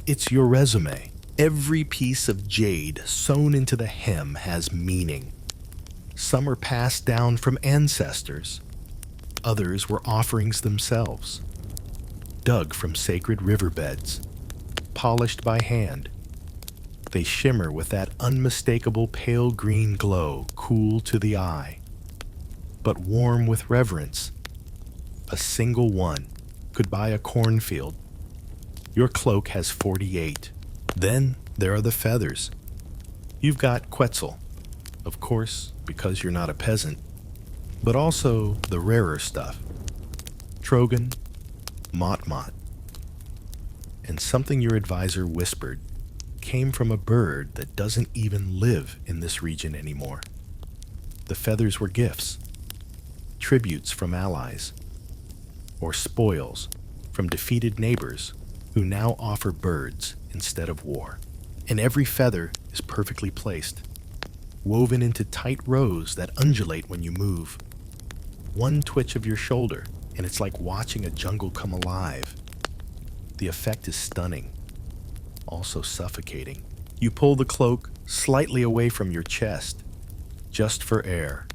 it's your resume. Every piece of jade sewn into the hem has meaning. Some are passed down from ancestors. Others were offerings themselves, dug from sacred riverbeds, polished by hand. They shimmer with that unmistakable pale green glow, cool to the eye, but warm with reverence. A single one could buy a cornfield. Your cloak has 48. Then there are the feathers. You've got Quetzal, of course, because you're not a peasant, but also the rarer stuff. Trogon, Motmot. And something your advisor whispered came from a bird that doesn't even live in this region anymore. The feathers were gifts, tributes from allies, or spoils from defeated neighbors who now offer birds instead of war. And every feather is perfectly placed, woven into tight rows that undulate when you move. One twitch of your shoulder, and it's like watching a jungle come alive. The effect is stunning, also suffocating. You pull the cloak slightly away from your chest, just for air.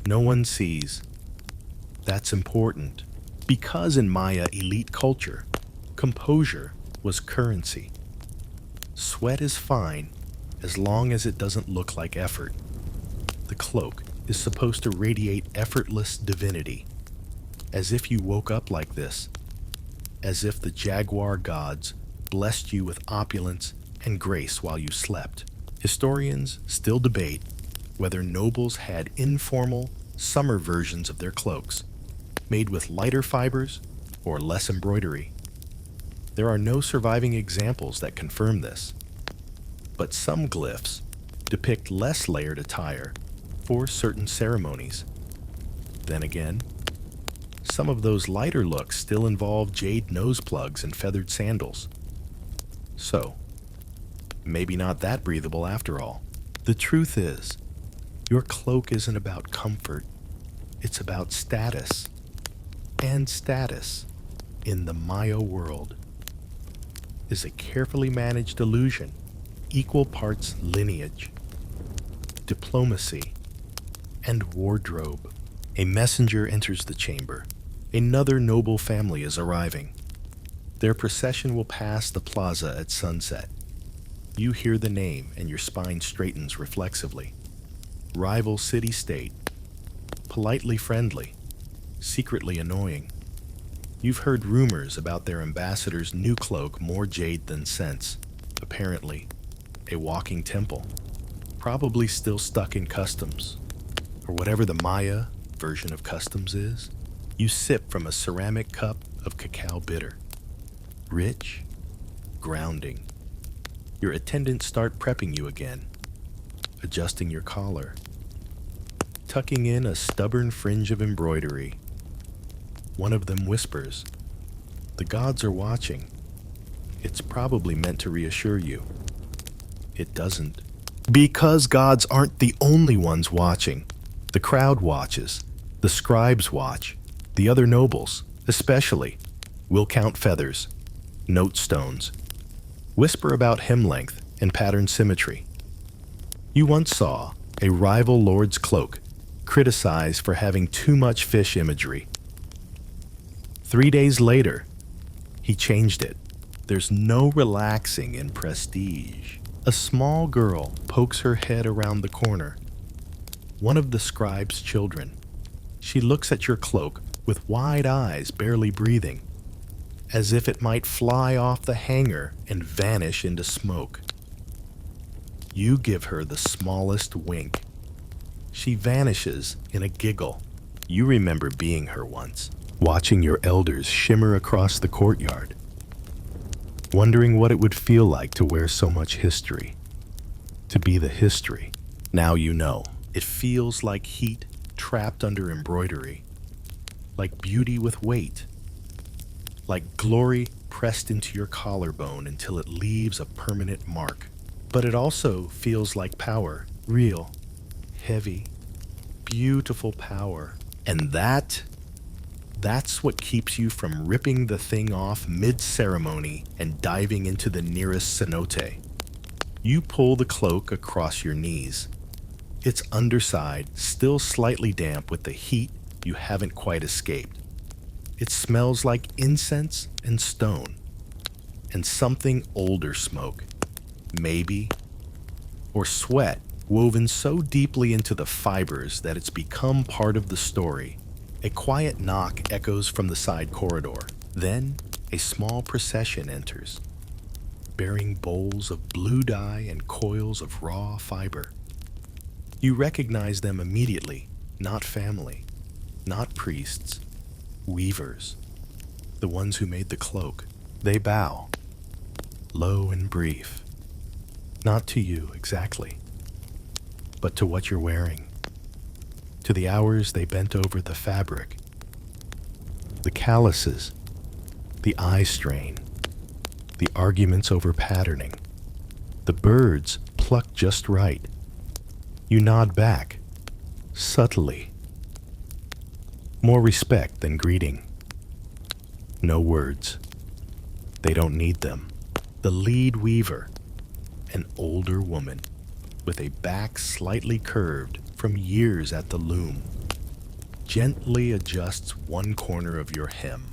No one sees. That's important, because in Maya elite culture, composure was currency. Sweat is fine as long as it doesn't look like effort. The cloak is supposed to radiate effortless divinity, as if you woke up like this, as if the jaguar gods blessed you with opulence and grace while you slept. Historians still debate whether nobles had informal, summer versions of their cloaks, made with lighter fibers or less embroidery. There are no surviving examples that confirm this, but some glyphs depict less layered attire for certain ceremonies. Then again, some of those lighter looks still involve jade nose plugs and feathered sandals. So, maybe not that breathable after all. The truth is, your cloak isn't about comfort, it's about status. And status, in the Maya world, is a carefully managed illusion, equal parts lineage, diplomacy, and wardrobe. A messenger enters the chamber. Another noble family is arriving. Their procession will pass the plaza at sunset. You hear the name and your spine straightens reflexively. Rival city-state, politely friendly, secretly annoying. You've heard rumors about their ambassador's new cloak, more jade than sense. Apparently, a walking temple. probably still stuck in customs, or whatever the Maya version of customs is. You sip from a ceramic cup of cacao bitter. Rich, grounding. Your attendants start prepping you again, adjusting your collar, tucking in a stubborn fringe of embroidery. One of them whispers, "The gods are watching." It's probably meant to reassure you. It doesn't. Because gods aren't the only ones watching. The crowd watches. The scribes watch. The other nobles, especially, will count feathers, note stones, whisper about hem length and pattern symmetry. You once saw a rival lord's cloak criticized for having too much fish imagery. 3 days later, he changed it. There's no relaxing in prestige. A small girl pokes her head around the corner. One of the scribe's children. She looks at your cloak with wide eyes, barely breathing, as if it might fly off the hanger and vanish into smoke. You give her the smallest wink. She vanishes in a giggle. You remember being her once, watching your elders shimmer across the courtyard, wondering what it would feel like to wear so much history, to be the history. Now you know. It feels like heat trapped under embroidery, like beauty with weight, like glory pressed into your collarbone until it leaves a permanent mark. But it also feels like power, real, heavy, beautiful power. And that's what keeps you from ripping the thing off mid-ceremony and diving into the nearest cenote. You pull the cloak across your knees. Its underside still slightly damp with the heat you haven't quite escaped. It smells like incense and stone, and something older smoke, maybe, or sweat woven so deeply into the fibers that it's become part of the story. A quiet knock echoes from the side corridor. Then a small procession enters, bearing bowls of blue dye and coils of raw fiber. You recognize them immediately. Not family, not priests, weavers, the ones who made the cloak. They bow, low and brief, not to you exactly, but to what you're wearing, to the hours they bent over the fabric, the calluses, the eye strain, the arguments over patterning, the birds plucked just right. You nod back, subtly. More respect than greeting. No words. They don't need them. The lead weaver, an older woman, with a back slightly curved from years at the loom, gently adjusts one corner of your hem.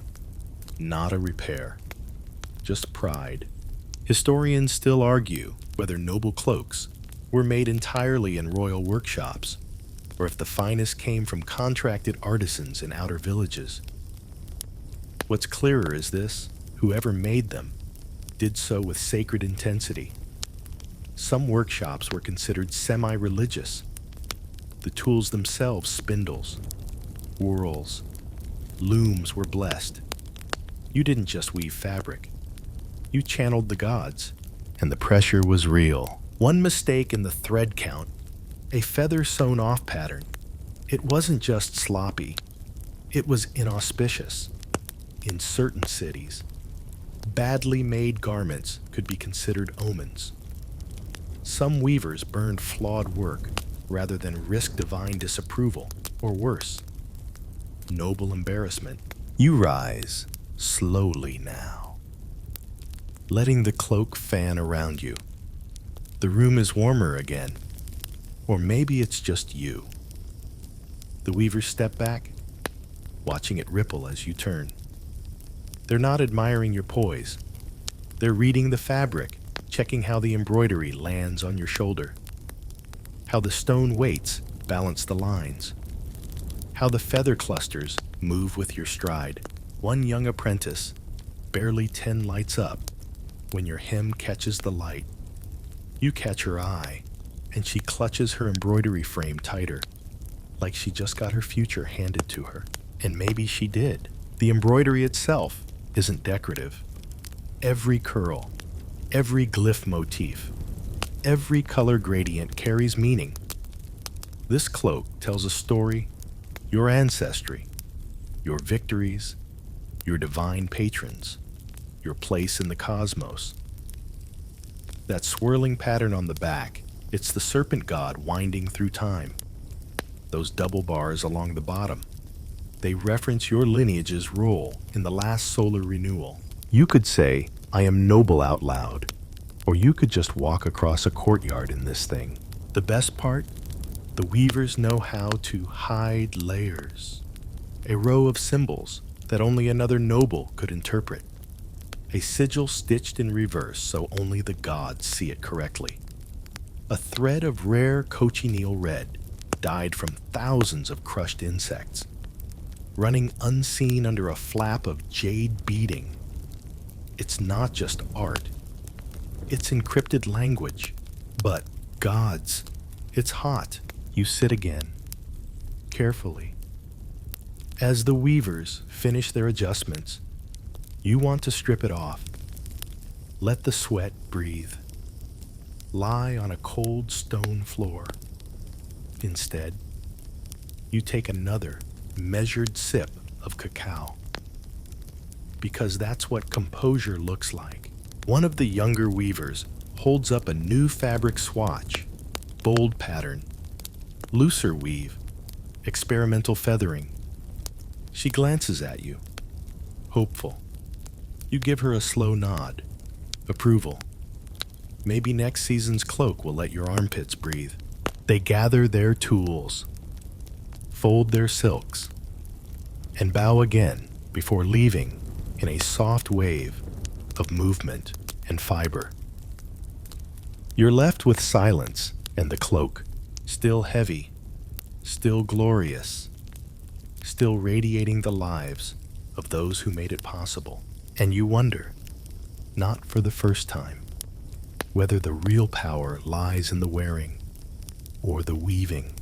Not a repair, just pride. Historians still argue whether noble cloaks were made entirely in royal workshops, or if the finest came from contracted artisans in outer villages. What's clearer is this: whoever made them did so with sacred intensity. Some workshops were considered semi-religious. The tools themselves, spindles, whorls, looms, were blessed. You didn't just weave fabric. You channeled the gods, and the pressure was real. One mistake in the thread count, a feather sewn off pattern. It wasn't just sloppy, it was inauspicious. In certain cities, badly made garments could be considered omens. Some weavers burned flawed work rather than risk divine disapproval, or worse, noble embarrassment. You rise slowly now, letting the cloak fan around you. The room is warmer again, or maybe it's just you. The weavers step back, watching it ripple as you turn. They're not admiring your poise. They're reading the fabric, checking how the embroidery lands on your shoulder, how the stone weights balance the lines, how the feather clusters move with your stride. One young apprentice, barely 10, lights up when your hem catches the light. You catch her eye, and she clutches her embroidery frame tighter, like she just got her future handed to her. And maybe she did. The embroidery itself isn't decorative. Every curl, every glyph motif, every color gradient carries meaning. This cloak tells a story, your ancestry, your victories, your divine patrons, your place in the cosmos. That swirling pattern on the back, it's the serpent god winding through time. Those double bars along the bottom, they reference your lineage's role in the last solar renewal. You could say, I am noble out loud, or you could just walk across a courtyard in this thing. The best part? The weavers know how to hide layers. A row of symbols that only another noble could interpret. A sigil stitched in reverse so only the gods see it correctly. A thread of rare cochineal red, dyed from thousands of crushed insects, running unseen under a flap of jade beading. It's not just art. It's encrypted language. But, gods, it's hot. You sit again, carefully. As the weavers finish their adjustments, you want to strip it off. Let the sweat breathe. Lie on a cold stone floor. Instead, you take another measured sip of cacao. Because that's what composure looks like. One of the younger weavers holds up a new fabric swatch, bold pattern, looser weave, experimental feathering. She glances at you, hopeful. You give her a slow nod, approval. Maybe next season's cloak will let your armpits breathe. They gather their tools, fold their silks, and bow again before leaving in a soft wave of movement and fiber. You're left with silence and the cloak, still heavy, still glorious, still radiating the lives of those who made it possible. And you wonder, not for the first time, whether the real power lies in the wearing or the weaving.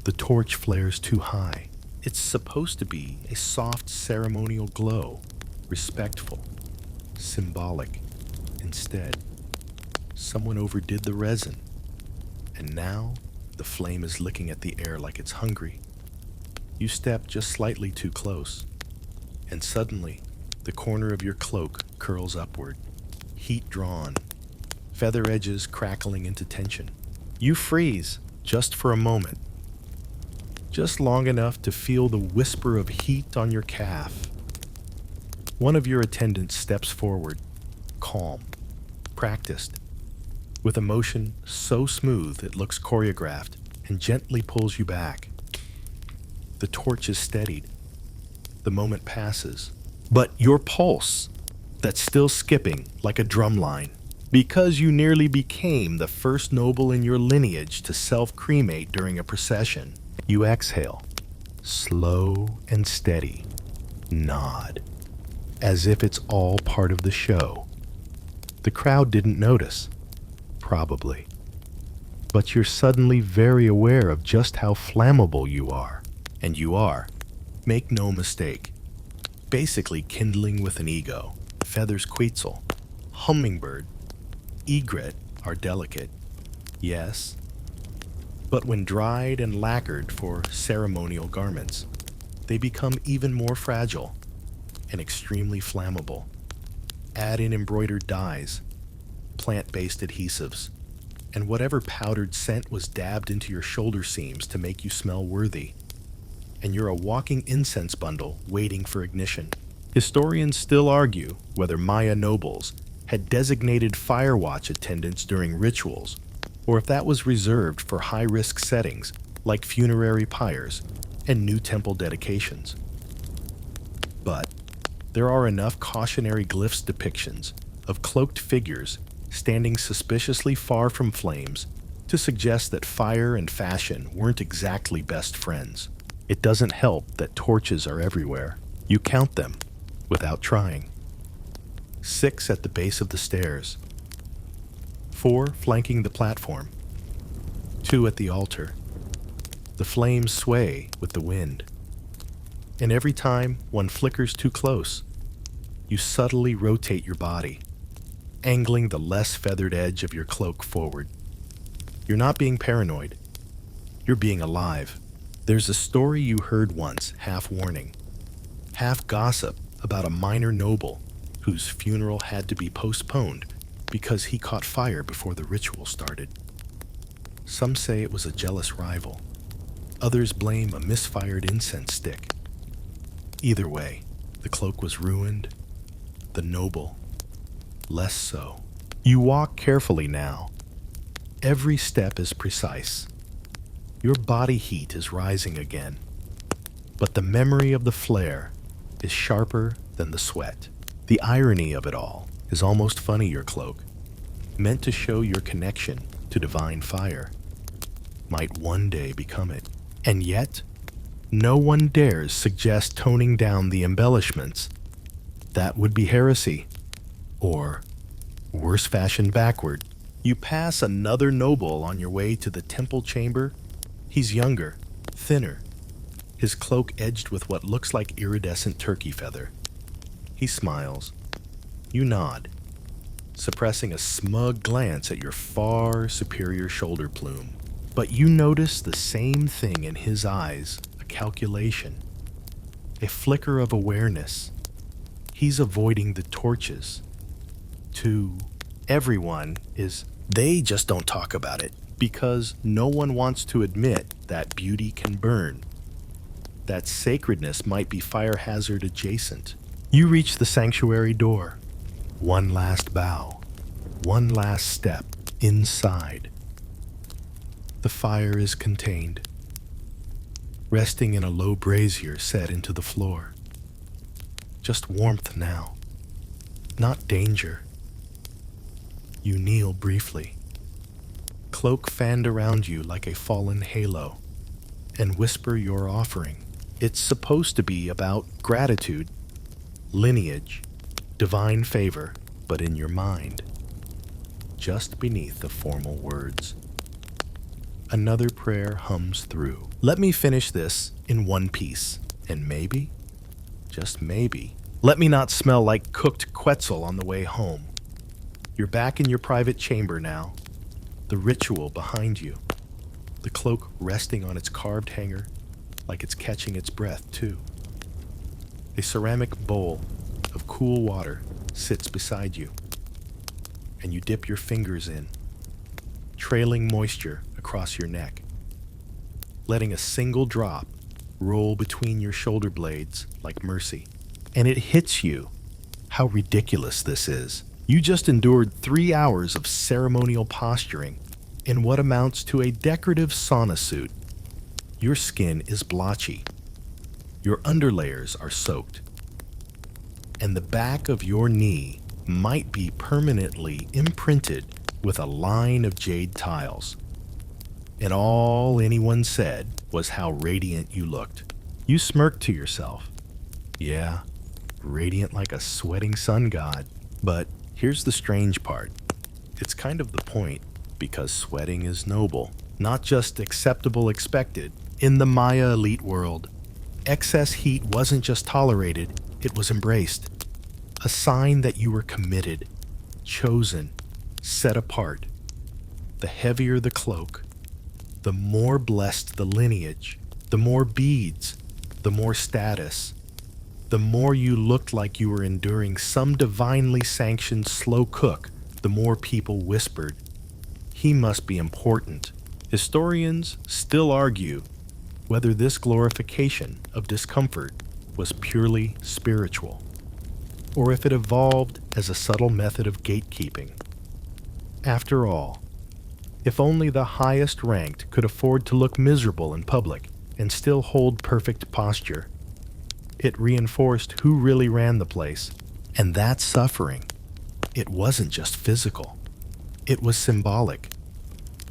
The torch flares too high. It's supposed to be a soft ceremonial glow, respectful, symbolic. Instead, someone overdid the resin, and now the flame is licking at the air like it's hungry. You step just slightly too close, and suddenly, the corner of your cloak curls upward, heat drawn, feather edges crackling into tension. You freeze just for a moment, just long enough to feel the whisper of heat on your calf. One of your attendants steps forward, calm, practiced, with a motion so smooth it looks choreographed, and gently pulls you back. The torch is steadied. The moment passes. But your pulse, that's still skipping like a drum line, because you nearly became the first noble in your lineage to self-cremate during a procession. You exhale, slow and steady, nod, as if it's all part of the show. The crowd didn't notice, probably, but you're suddenly very aware of just how flammable you are. And you are, make no mistake, basically kindling with an ego. Feathers quetzal, hummingbird, egret are delicate, yes, but when dried and lacquered for ceremonial garments, they become even more fragile and extremely flammable. Add in embroidered dyes, plant-based adhesives, and whatever powdered scent was dabbed into your shoulder seams to make you smell worthy, and you're a walking incense bundle waiting for ignition. Historians still argue whether Maya nobles had designated fire watch attendants during rituals, or if that was reserved for high-risk settings like funerary pyres and new temple dedications. But there are enough cautionary glyphs depictions of cloaked figures standing suspiciously far from flames to suggest that fire and fashion weren't exactly best friends. It doesn't help that torches are everywhere. You count them without trying. 6 at the base of the stairs, 4 flanking the platform, two at the altar. The flames sway with the wind. And every time one flickers too close, you subtly rotate your body, angling the less feathered edge of your cloak forward. You're not being paranoid. You're being alive. There's a story you heard once, half warning, half gossip, about a minor noble whose funeral had to be postponed because he caught fire before the ritual started. Some say it was a jealous rival. Others blame a misfired incense stick. Either way, the cloak was ruined, the noble less so. You walk carefully now. Every step is precise. Your body heat is rising again, but the memory of the flare is sharper than the sweat. The irony of it all is almost funny. Your cloak, meant to show your connection to divine fire, might one day become it. And yet, no one dares suggest toning down the embellishments. That would be heresy. Or, worse fashion backward. You pass another noble on your way to the temple chamber. He's younger, thinner, his cloak edged with what looks like iridescent turkey feather. He smiles. You nod, suppressing a smug glance at your far superior shoulder plume. But you notice the same thing in his eyes, a calculation, a flicker of awareness. He's avoiding the torches. To everyone is, they just don't talk about it because no one wants to admit that beauty can burn. That sacredness might be fire hazard adjacent. You reach the sanctuary door. One last bow, one last step inside. The fire is contained, resting in a low brazier set into the floor. Just warmth now, not danger. You kneel briefly, cloak fanned around you like a fallen halo, and whisper your offering. It's supposed to be about gratitude, lineage, divine favor, but in your mind, just beneath the formal words. Another prayer hums through. Let me finish this in one piece, and maybe, just maybe, let me not smell like cooked Quetzal on the way home. You're back in your private chamber now, the ritual behind you, the cloak resting on its carved hanger like it's catching its breath too. A ceramic bowl of cool water sits beside you, and you dip your fingers in, trailing moisture across your neck, letting a single drop roll between your shoulder blades like mercy. And it hits you how ridiculous this is. You just endured 3 hours of ceremonial posturing in what amounts to a decorative sauna suit. Your skin is blotchy. Your underlayers are soaked. And the back of your knee might be permanently imprinted with a line of jade tiles. And all anyone said was how radiant you looked. You smirked to yourself. Yeah, radiant like a sweating sun god. But here's the strange part. It's kind of the point, because sweating is noble, not just acceptable expected. In the Maya elite world, excess heat wasn't just tolerated, it was embraced. A sign that you were committed, chosen, set apart. The heavier the cloak, the more blessed the lineage, the more beads, the more status, the more you looked like you were enduring some divinely sanctioned slow cook, the more people whispered, he must be important. Historians still argue whether this glorification of discomfort was purely spiritual, or if it evolved as a subtle method of gatekeeping. After all, if only the highest ranked could afford to look miserable in public and still hold perfect posture, it reinforced who really ran the place. And that suffering, it wasn't just physical, it was symbolic.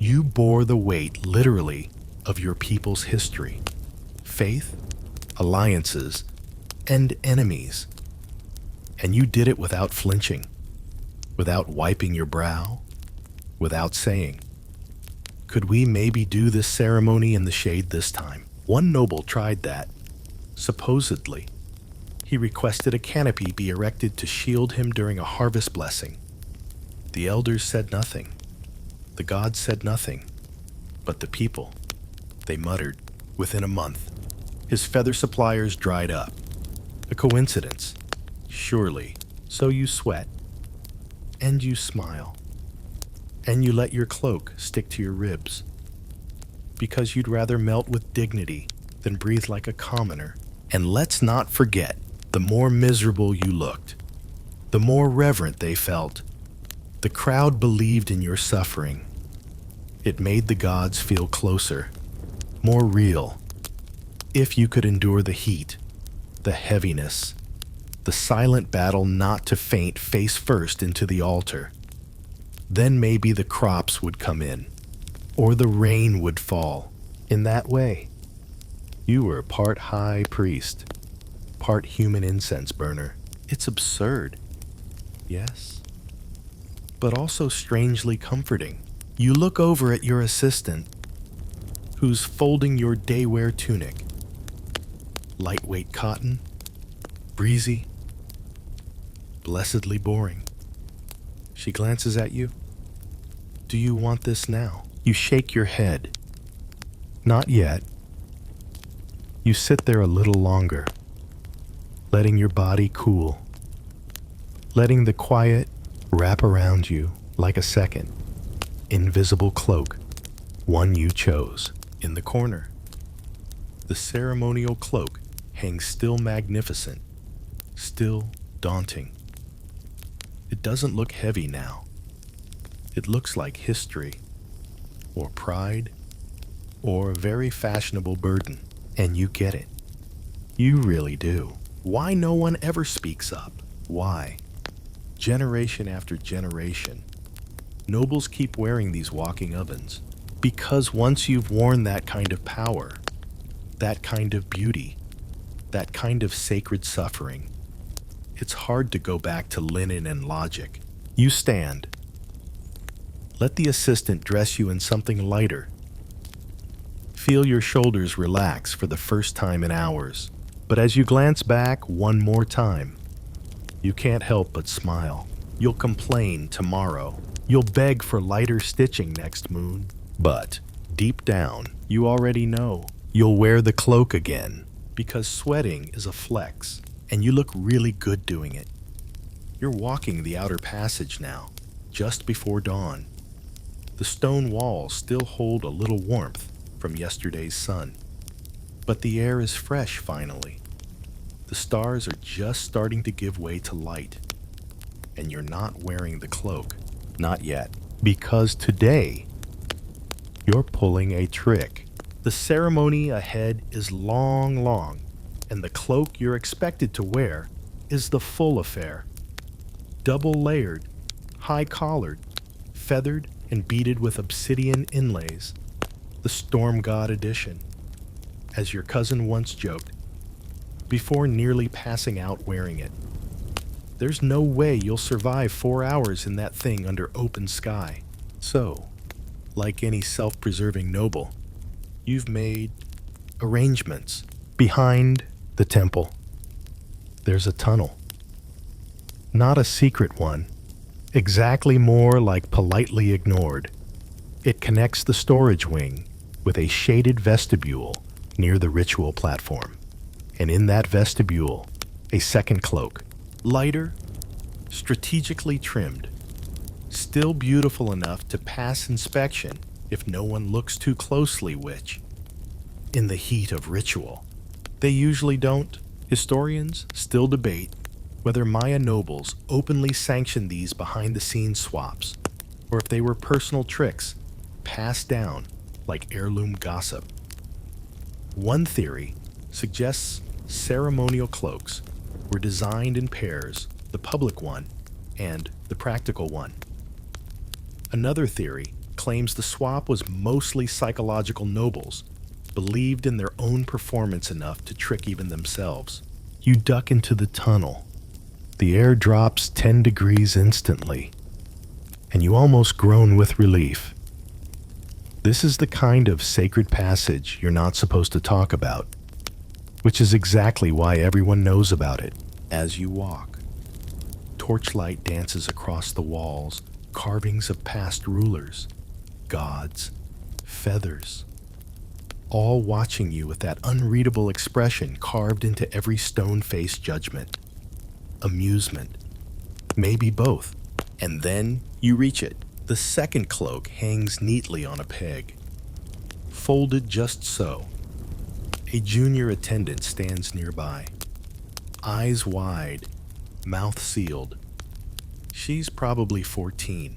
You bore the weight, literally, of your people's history, faith, alliances, and enemies. And you did it without flinching, without wiping your brow, without saying, Could we maybe do this ceremony in the shade this time? One noble tried that. Supposedly, he requested a canopy be erected to shield him during a harvest blessing. The elders said nothing. The gods said nothing. But the people, they muttered. Within a month, his feather suppliers dried up. A coincidence? Surely. So you sweat. And you smile. And you let your cloak stick to your ribs. Because you'd rather melt with dignity than breathe like a commoner. And let's not forget, the more miserable you looked, the more reverent they felt. The crowd believed in your suffering. It made the gods feel closer, more real. If you could endure the heat, the heaviness, the silent battle not to faint face first into the altar, then maybe the crops would come in, or the rain would fall. In that way, you were part high priest, part human incense burner. It's absurd, yes, but also strangely comforting. You look over at your assistant, who's folding your day-wear tunic. Lightweight cotton, breezy, blessedly boring. She glances at you. Do you want this now? You shake your head. Not yet. You sit there a little longer, letting your body cool, letting the quiet wrap around you like a second invisible cloak, one you chose. In the corner, the ceremonial cloak hangs still magnificent, still daunting. It doesn't look heavy now. It looks like history, or pride, or a very fashionable burden. And you get it. You really do. Why no one ever speaks up? Why? Generation after generation, nobles keep wearing these walking ovens. Because once you've worn that kind of power, that kind of beauty, that kind of sacred suffering, it's hard to go back to linen and logic. You stand. Let the assistant dress you in something lighter. Feel your shoulders relax for the first time in hours. But as you glance back one more time, you can't help but smile. You'll complain tomorrow. You'll beg for lighter stitching next moon. But deep down, you already know you'll wear the cloak again, because sweating is a flex, and you look really good doing it. You're walking the outer passage now, just before dawn. The stone walls still hold a little warmth from yesterday's sun, but the air is fresh finally. The stars are just starting to give way to light, and you're not wearing the cloak. Not yet, because today, you're pulling a trick. The ceremony ahead is long, and the cloak you're expected to wear is the full affair. Double layered, high collared, feathered and beaded with obsidian inlays. The Storm God edition, as your cousin once joked, before nearly passing out wearing it. There's no way you'll survive 4 hours in that thing under open sky. So, like any self-preserving noble, you've made arrangements. Behind the temple, there's a tunnel. Not a secret one, exactly more like politely ignored. It connects the storage wing with a shaded vestibule near the ritual platform. And in that vestibule, a second cloak, lighter, strategically trimmed, still beautiful enough to pass inspection if no one looks too closely, which, in the heat of ritual, they usually don't. Historians still debate whether Maya nobles openly sanctioned these behind-the-scenes swaps, or if they were personal tricks passed down like heirloom gossip. One theory suggests ceremonial cloaks were designed in pairs, the public one and the practical one. Another theory claims the swap was mostly psychological nobles, believed in their own performance enough to trick even themselves. You duck into the tunnel. The air drops 10 degrees instantly, and you almost groan with relief. This is the kind of sacred passage you're not supposed to talk about, which is exactly why everyone knows about it. As you walk, torchlight dances across the walls, carvings of past rulers, gods, feathers, all watching you with that unreadable expression carved into every stone-faced judgment. Amusement, maybe both. And then you reach it. The second cloak hangs neatly on a peg, folded just so. A junior attendant stands nearby, eyes wide, mouth sealed. She's probably 14,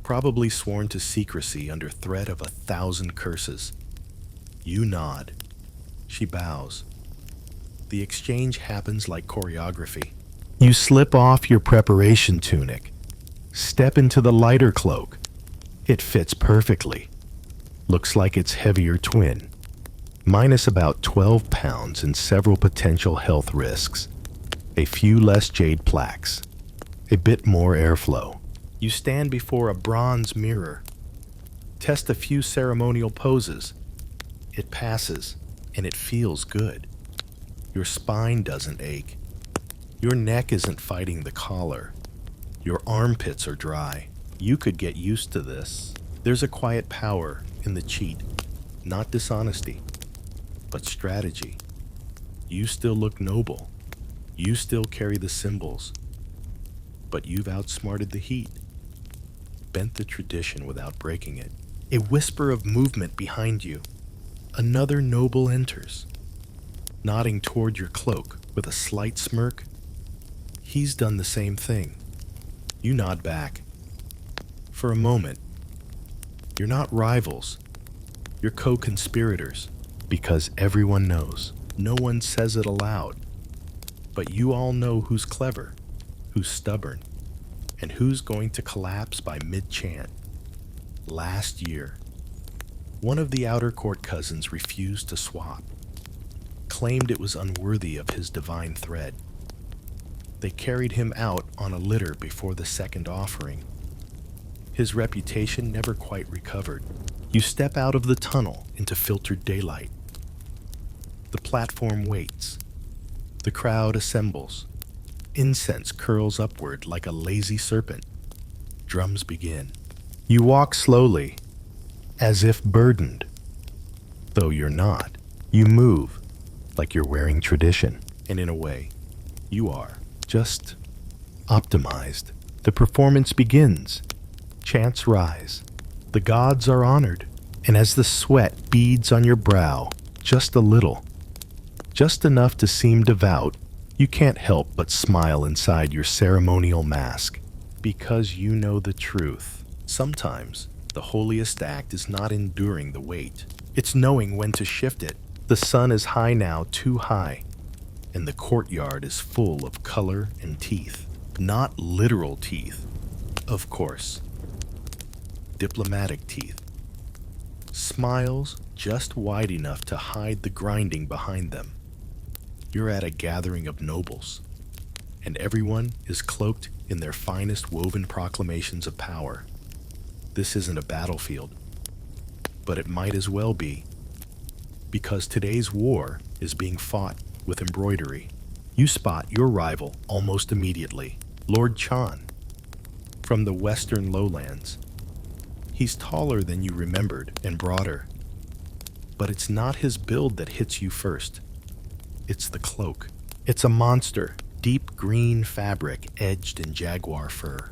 probably sworn to secrecy under threat of 1,000 curses. You nod. She bows. The exchange happens like choreography. You slip off your preparation tunic, step into the lighter cloak. It fits perfectly. Looks like its heavier twin, minus about 12 pounds and several potential health risks. A few less jade plaques, a bit more airflow. You stand before a bronze mirror, test a few ceremonial poses. It passes, and it feels good. Your spine doesn't ache. Your neck isn't fighting the collar. Your armpits are dry. You could get used to this. There's a quiet power in the cheat, not dishonesty, but strategy. You still look noble. You still carry the symbols. But you've outsmarted the heat, bent the tradition without breaking it. A whisper of movement behind you. Another noble enters, nodding toward your cloak with a slight smirk. He's done the same thing. You nod back. For a moment, you're not rivals. You're co-conspirators, because everyone knows. No one says it aloud. But you all know who's clever, who's stubborn, and who's going to collapse by mid-chant. Last year, one of the outer court cousins refused to swap, claimed it was unworthy of his divine thread. They carried him out on a litter before the second offering. His reputation never quite recovered. You step out of the tunnel into filtered daylight. The platform waits. The crowd assembles. Incense curls upward like a lazy serpent. Drums begin. You walk slowly, as if burdened. Though you're not. You move like you're wearing tradition. And in a way, you are. Just optimized. The performance begins. Chants rise. The gods are honored. And as the sweat beads on your brow, just a little, just enough to seem devout, you can't help but smile inside your ceremonial mask, because you know the truth. Sometimes, the holiest act is not enduring the weight. It's knowing when to shift it. The sun is high now, too high, and the courtyard is full of color and teeth. Not literal teeth, of course. Diplomatic teeth. Smiles just wide enough to hide the grinding behind them. You're at a gathering of nobles, and everyone is cloaked in their finest woven proclamations of power. This isn't a battlefield, but it might as well be, because today's war is being fought with embroidery. You spot your rival almost immediately, Lord Chan, from the western lowlands. He's taller than you remembered and broader, but it's not his build that hits you first. It's the cloak. It's a monster, deep green fabric edged in jaguar fur,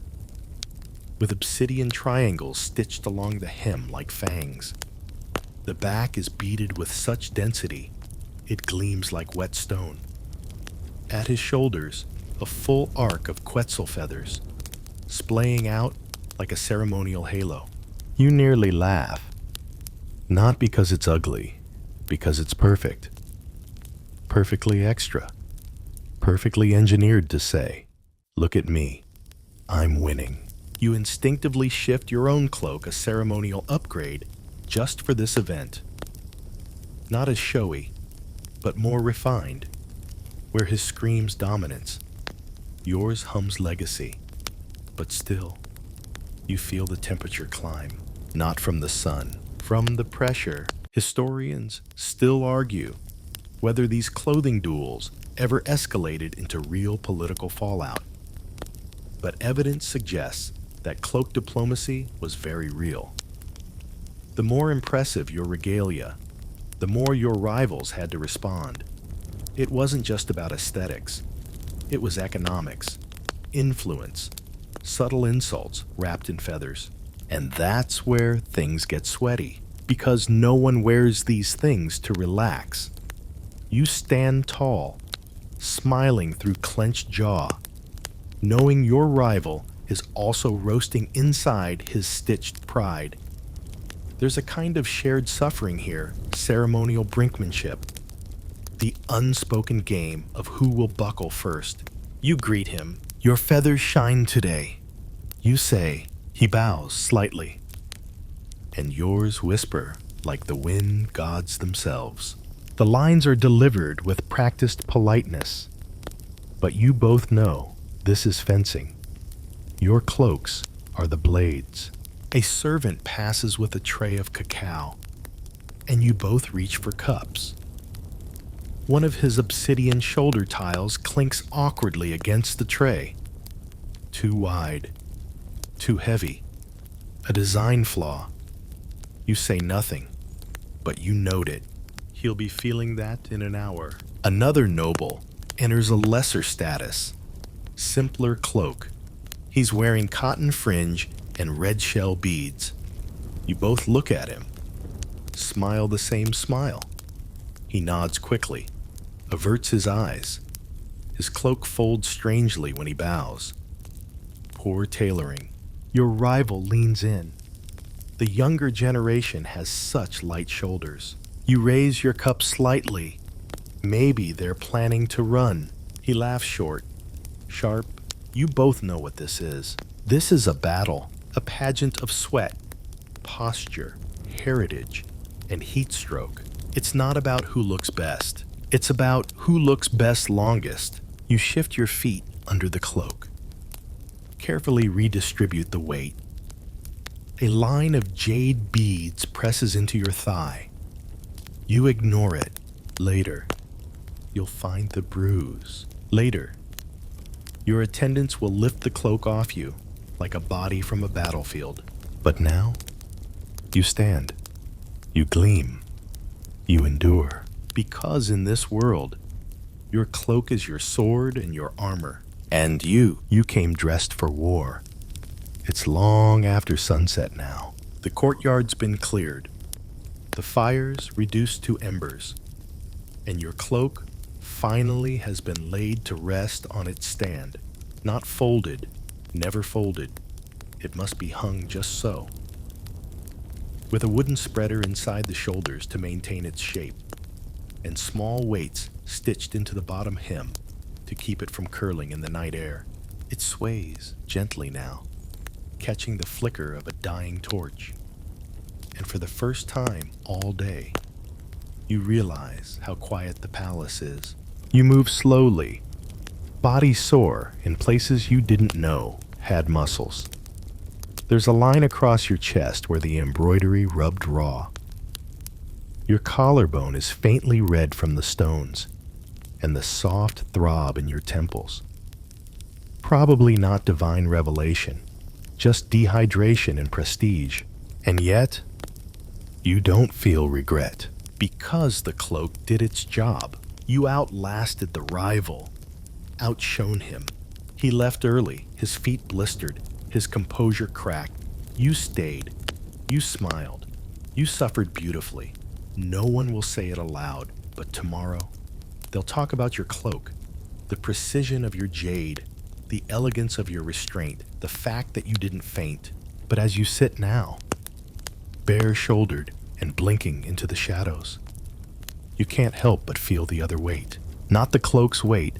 with obsidian triangles stitched along the hem like fangs. The back is beaded with such density, it gleams like wet stone. At his shoulders, a full arc of quetzal feathers, splaying out like a ceremonial halo. You nearly laugh. Not because it's ugly, because it's perfect. Perfectly extra. Perfectly engineered to say, "Look at me. I'm winning." You instinctively shift your own cloak a ceremonial upgrade just for this event. Not as showy, but more refined. Where his screams dominance, yours hums legacy. But still, you feel the temperature climb, not from the sun, From the pressure, historians still argue whether these clothing duels ever escalated into real political fallout. But evidence suggests that cloak diplomacy was very real. The more impressive your regalia, the more your rivals had to respond. It wasn't just about aesthetics. It was economics, influence, subtle insults wrapped in feathers. And that's where things get sweaty, because no one wears these things to relax. You stand tall, smiling through clenched jaw, knowing your rival is also roasting inside his stitched pride. There's a kind of shared suffering here, ceremonial brinkmanship, the unspoken game of who will buckle first. You greet him. Your feathers shine today. You say. He bows slightly. And yours whisper like the wind gods themselves. The lines are delivered with practiced politeness. But you both know this is fencing. Your cloaks are the blades. A servant passes with a tray of cacao, and you both reach for cups. One of his obsidian shoulder tiles clinks awkwardly against the tray. Too wide, too heavy, a design flaw. You say nothing, but you note it. He'll be feeling that in an hour. Another noble enters a lesser status, simpler cloak. He's wearing cotton fringe and red shell beads. You both look at him, smile the same smile. He nods quickly, averts his eyes. His cloak folds strangely when he bows. Poor tailoring. Your rival leans in. The younger generation has such light shoulders. You raise your cup slightly. Maybe they're planning to run. He laughs short, sharp. You both know what this is. This is a battle, a pageant of sweat, posture, heritage, and heat stroke. It's not about who looks best. It's about who looks best longest. You shift your feet under the cloak. Carefully redistribute the weight. A line of jade beads presses into your thigh. You ignore it. Later, you'll find the bruise. Later, your attendants will lift the cloak off you like a body from a battlefield. But now, you stand. You gleam. You endure. Because in this world, your cloak is your sword and your armor. And you came dressed for war. It's long after sunset now. The courtyard's been cleared. The fire's reduced to embers. And your cloak finally has been laid to rest on its stand. Not folded, never folded. It must be hung just so, with a wooden spreader inside the shoulders to maintain its shape, and small weights stitched into the bottom hem to keep it from curling in the night air. It sways gently now, catching the flicker of a dying torch. And for the first time all day, you realize how quiet the palace is. You move slowly, body sore in places you didn't know had muscles. There's a line across your chest where the embroidery rubbed raw. Your collarbone is faintly red from the stones, and the soft throb in your temples. Probably not divine revelation, just dehydration and prestige. And yet, you don't feel regret, because the cloak did its job. You outlasted the rival, outshone him. He left early, his feet blistered, his composure cracked. You stayed. You smiled. You suffered beautifully. No one will say it aloud, but tomorrow, they'll talk about your cloak, the precision of your jade, the elegance of your restraint, the fact that you didn't faint. But as you sit now, bare-shouldered and blinking into the shadows, you can't help but feel the other weight. Not the cloak's weight,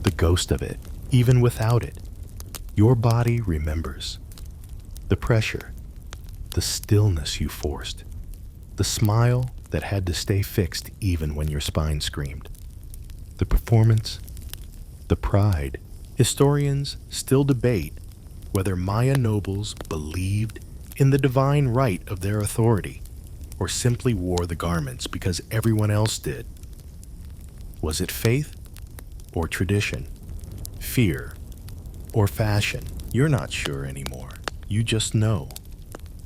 the ghost of it. Even without it, your body remembers. The pressure, the stillness you forced, the smile that had to stay fixed even when your spine screamed. The performance, the pride. Historians still debate whether Maya nobles believed in the divine right of their authority, or simply wore the garments because everyone else did? Was it faith or tradition? Fear or fashion? You're not sure anymore. You just know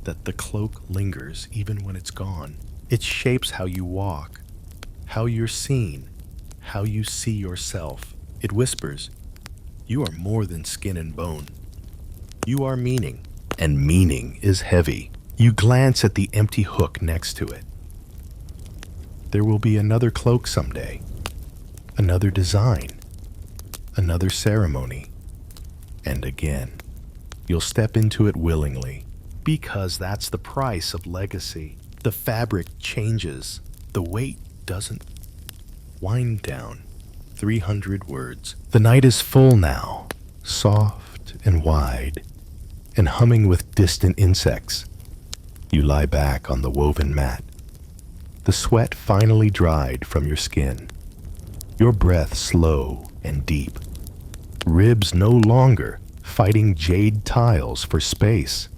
that the cloak lingers even when it's gone. It shapes how you walk, how you're seen, how you see yourself. It whispers, you are more than skin and bone. You are meaning, and meaning is heavy. You glance at the empty hook next to it. There will be another cloak someday, another design, another ceremony, and again. You'll step into it willingly, because that's the price of legacy. The fabric changes, the weight doesn't. Wind down. 300 words. The night is full now, soft and wide, and humming with distant insects. You lie back on the woven mat. The sweat finally dried from your skin. Your breath slow and deep. Ribs no longer fighting jade tiles for space.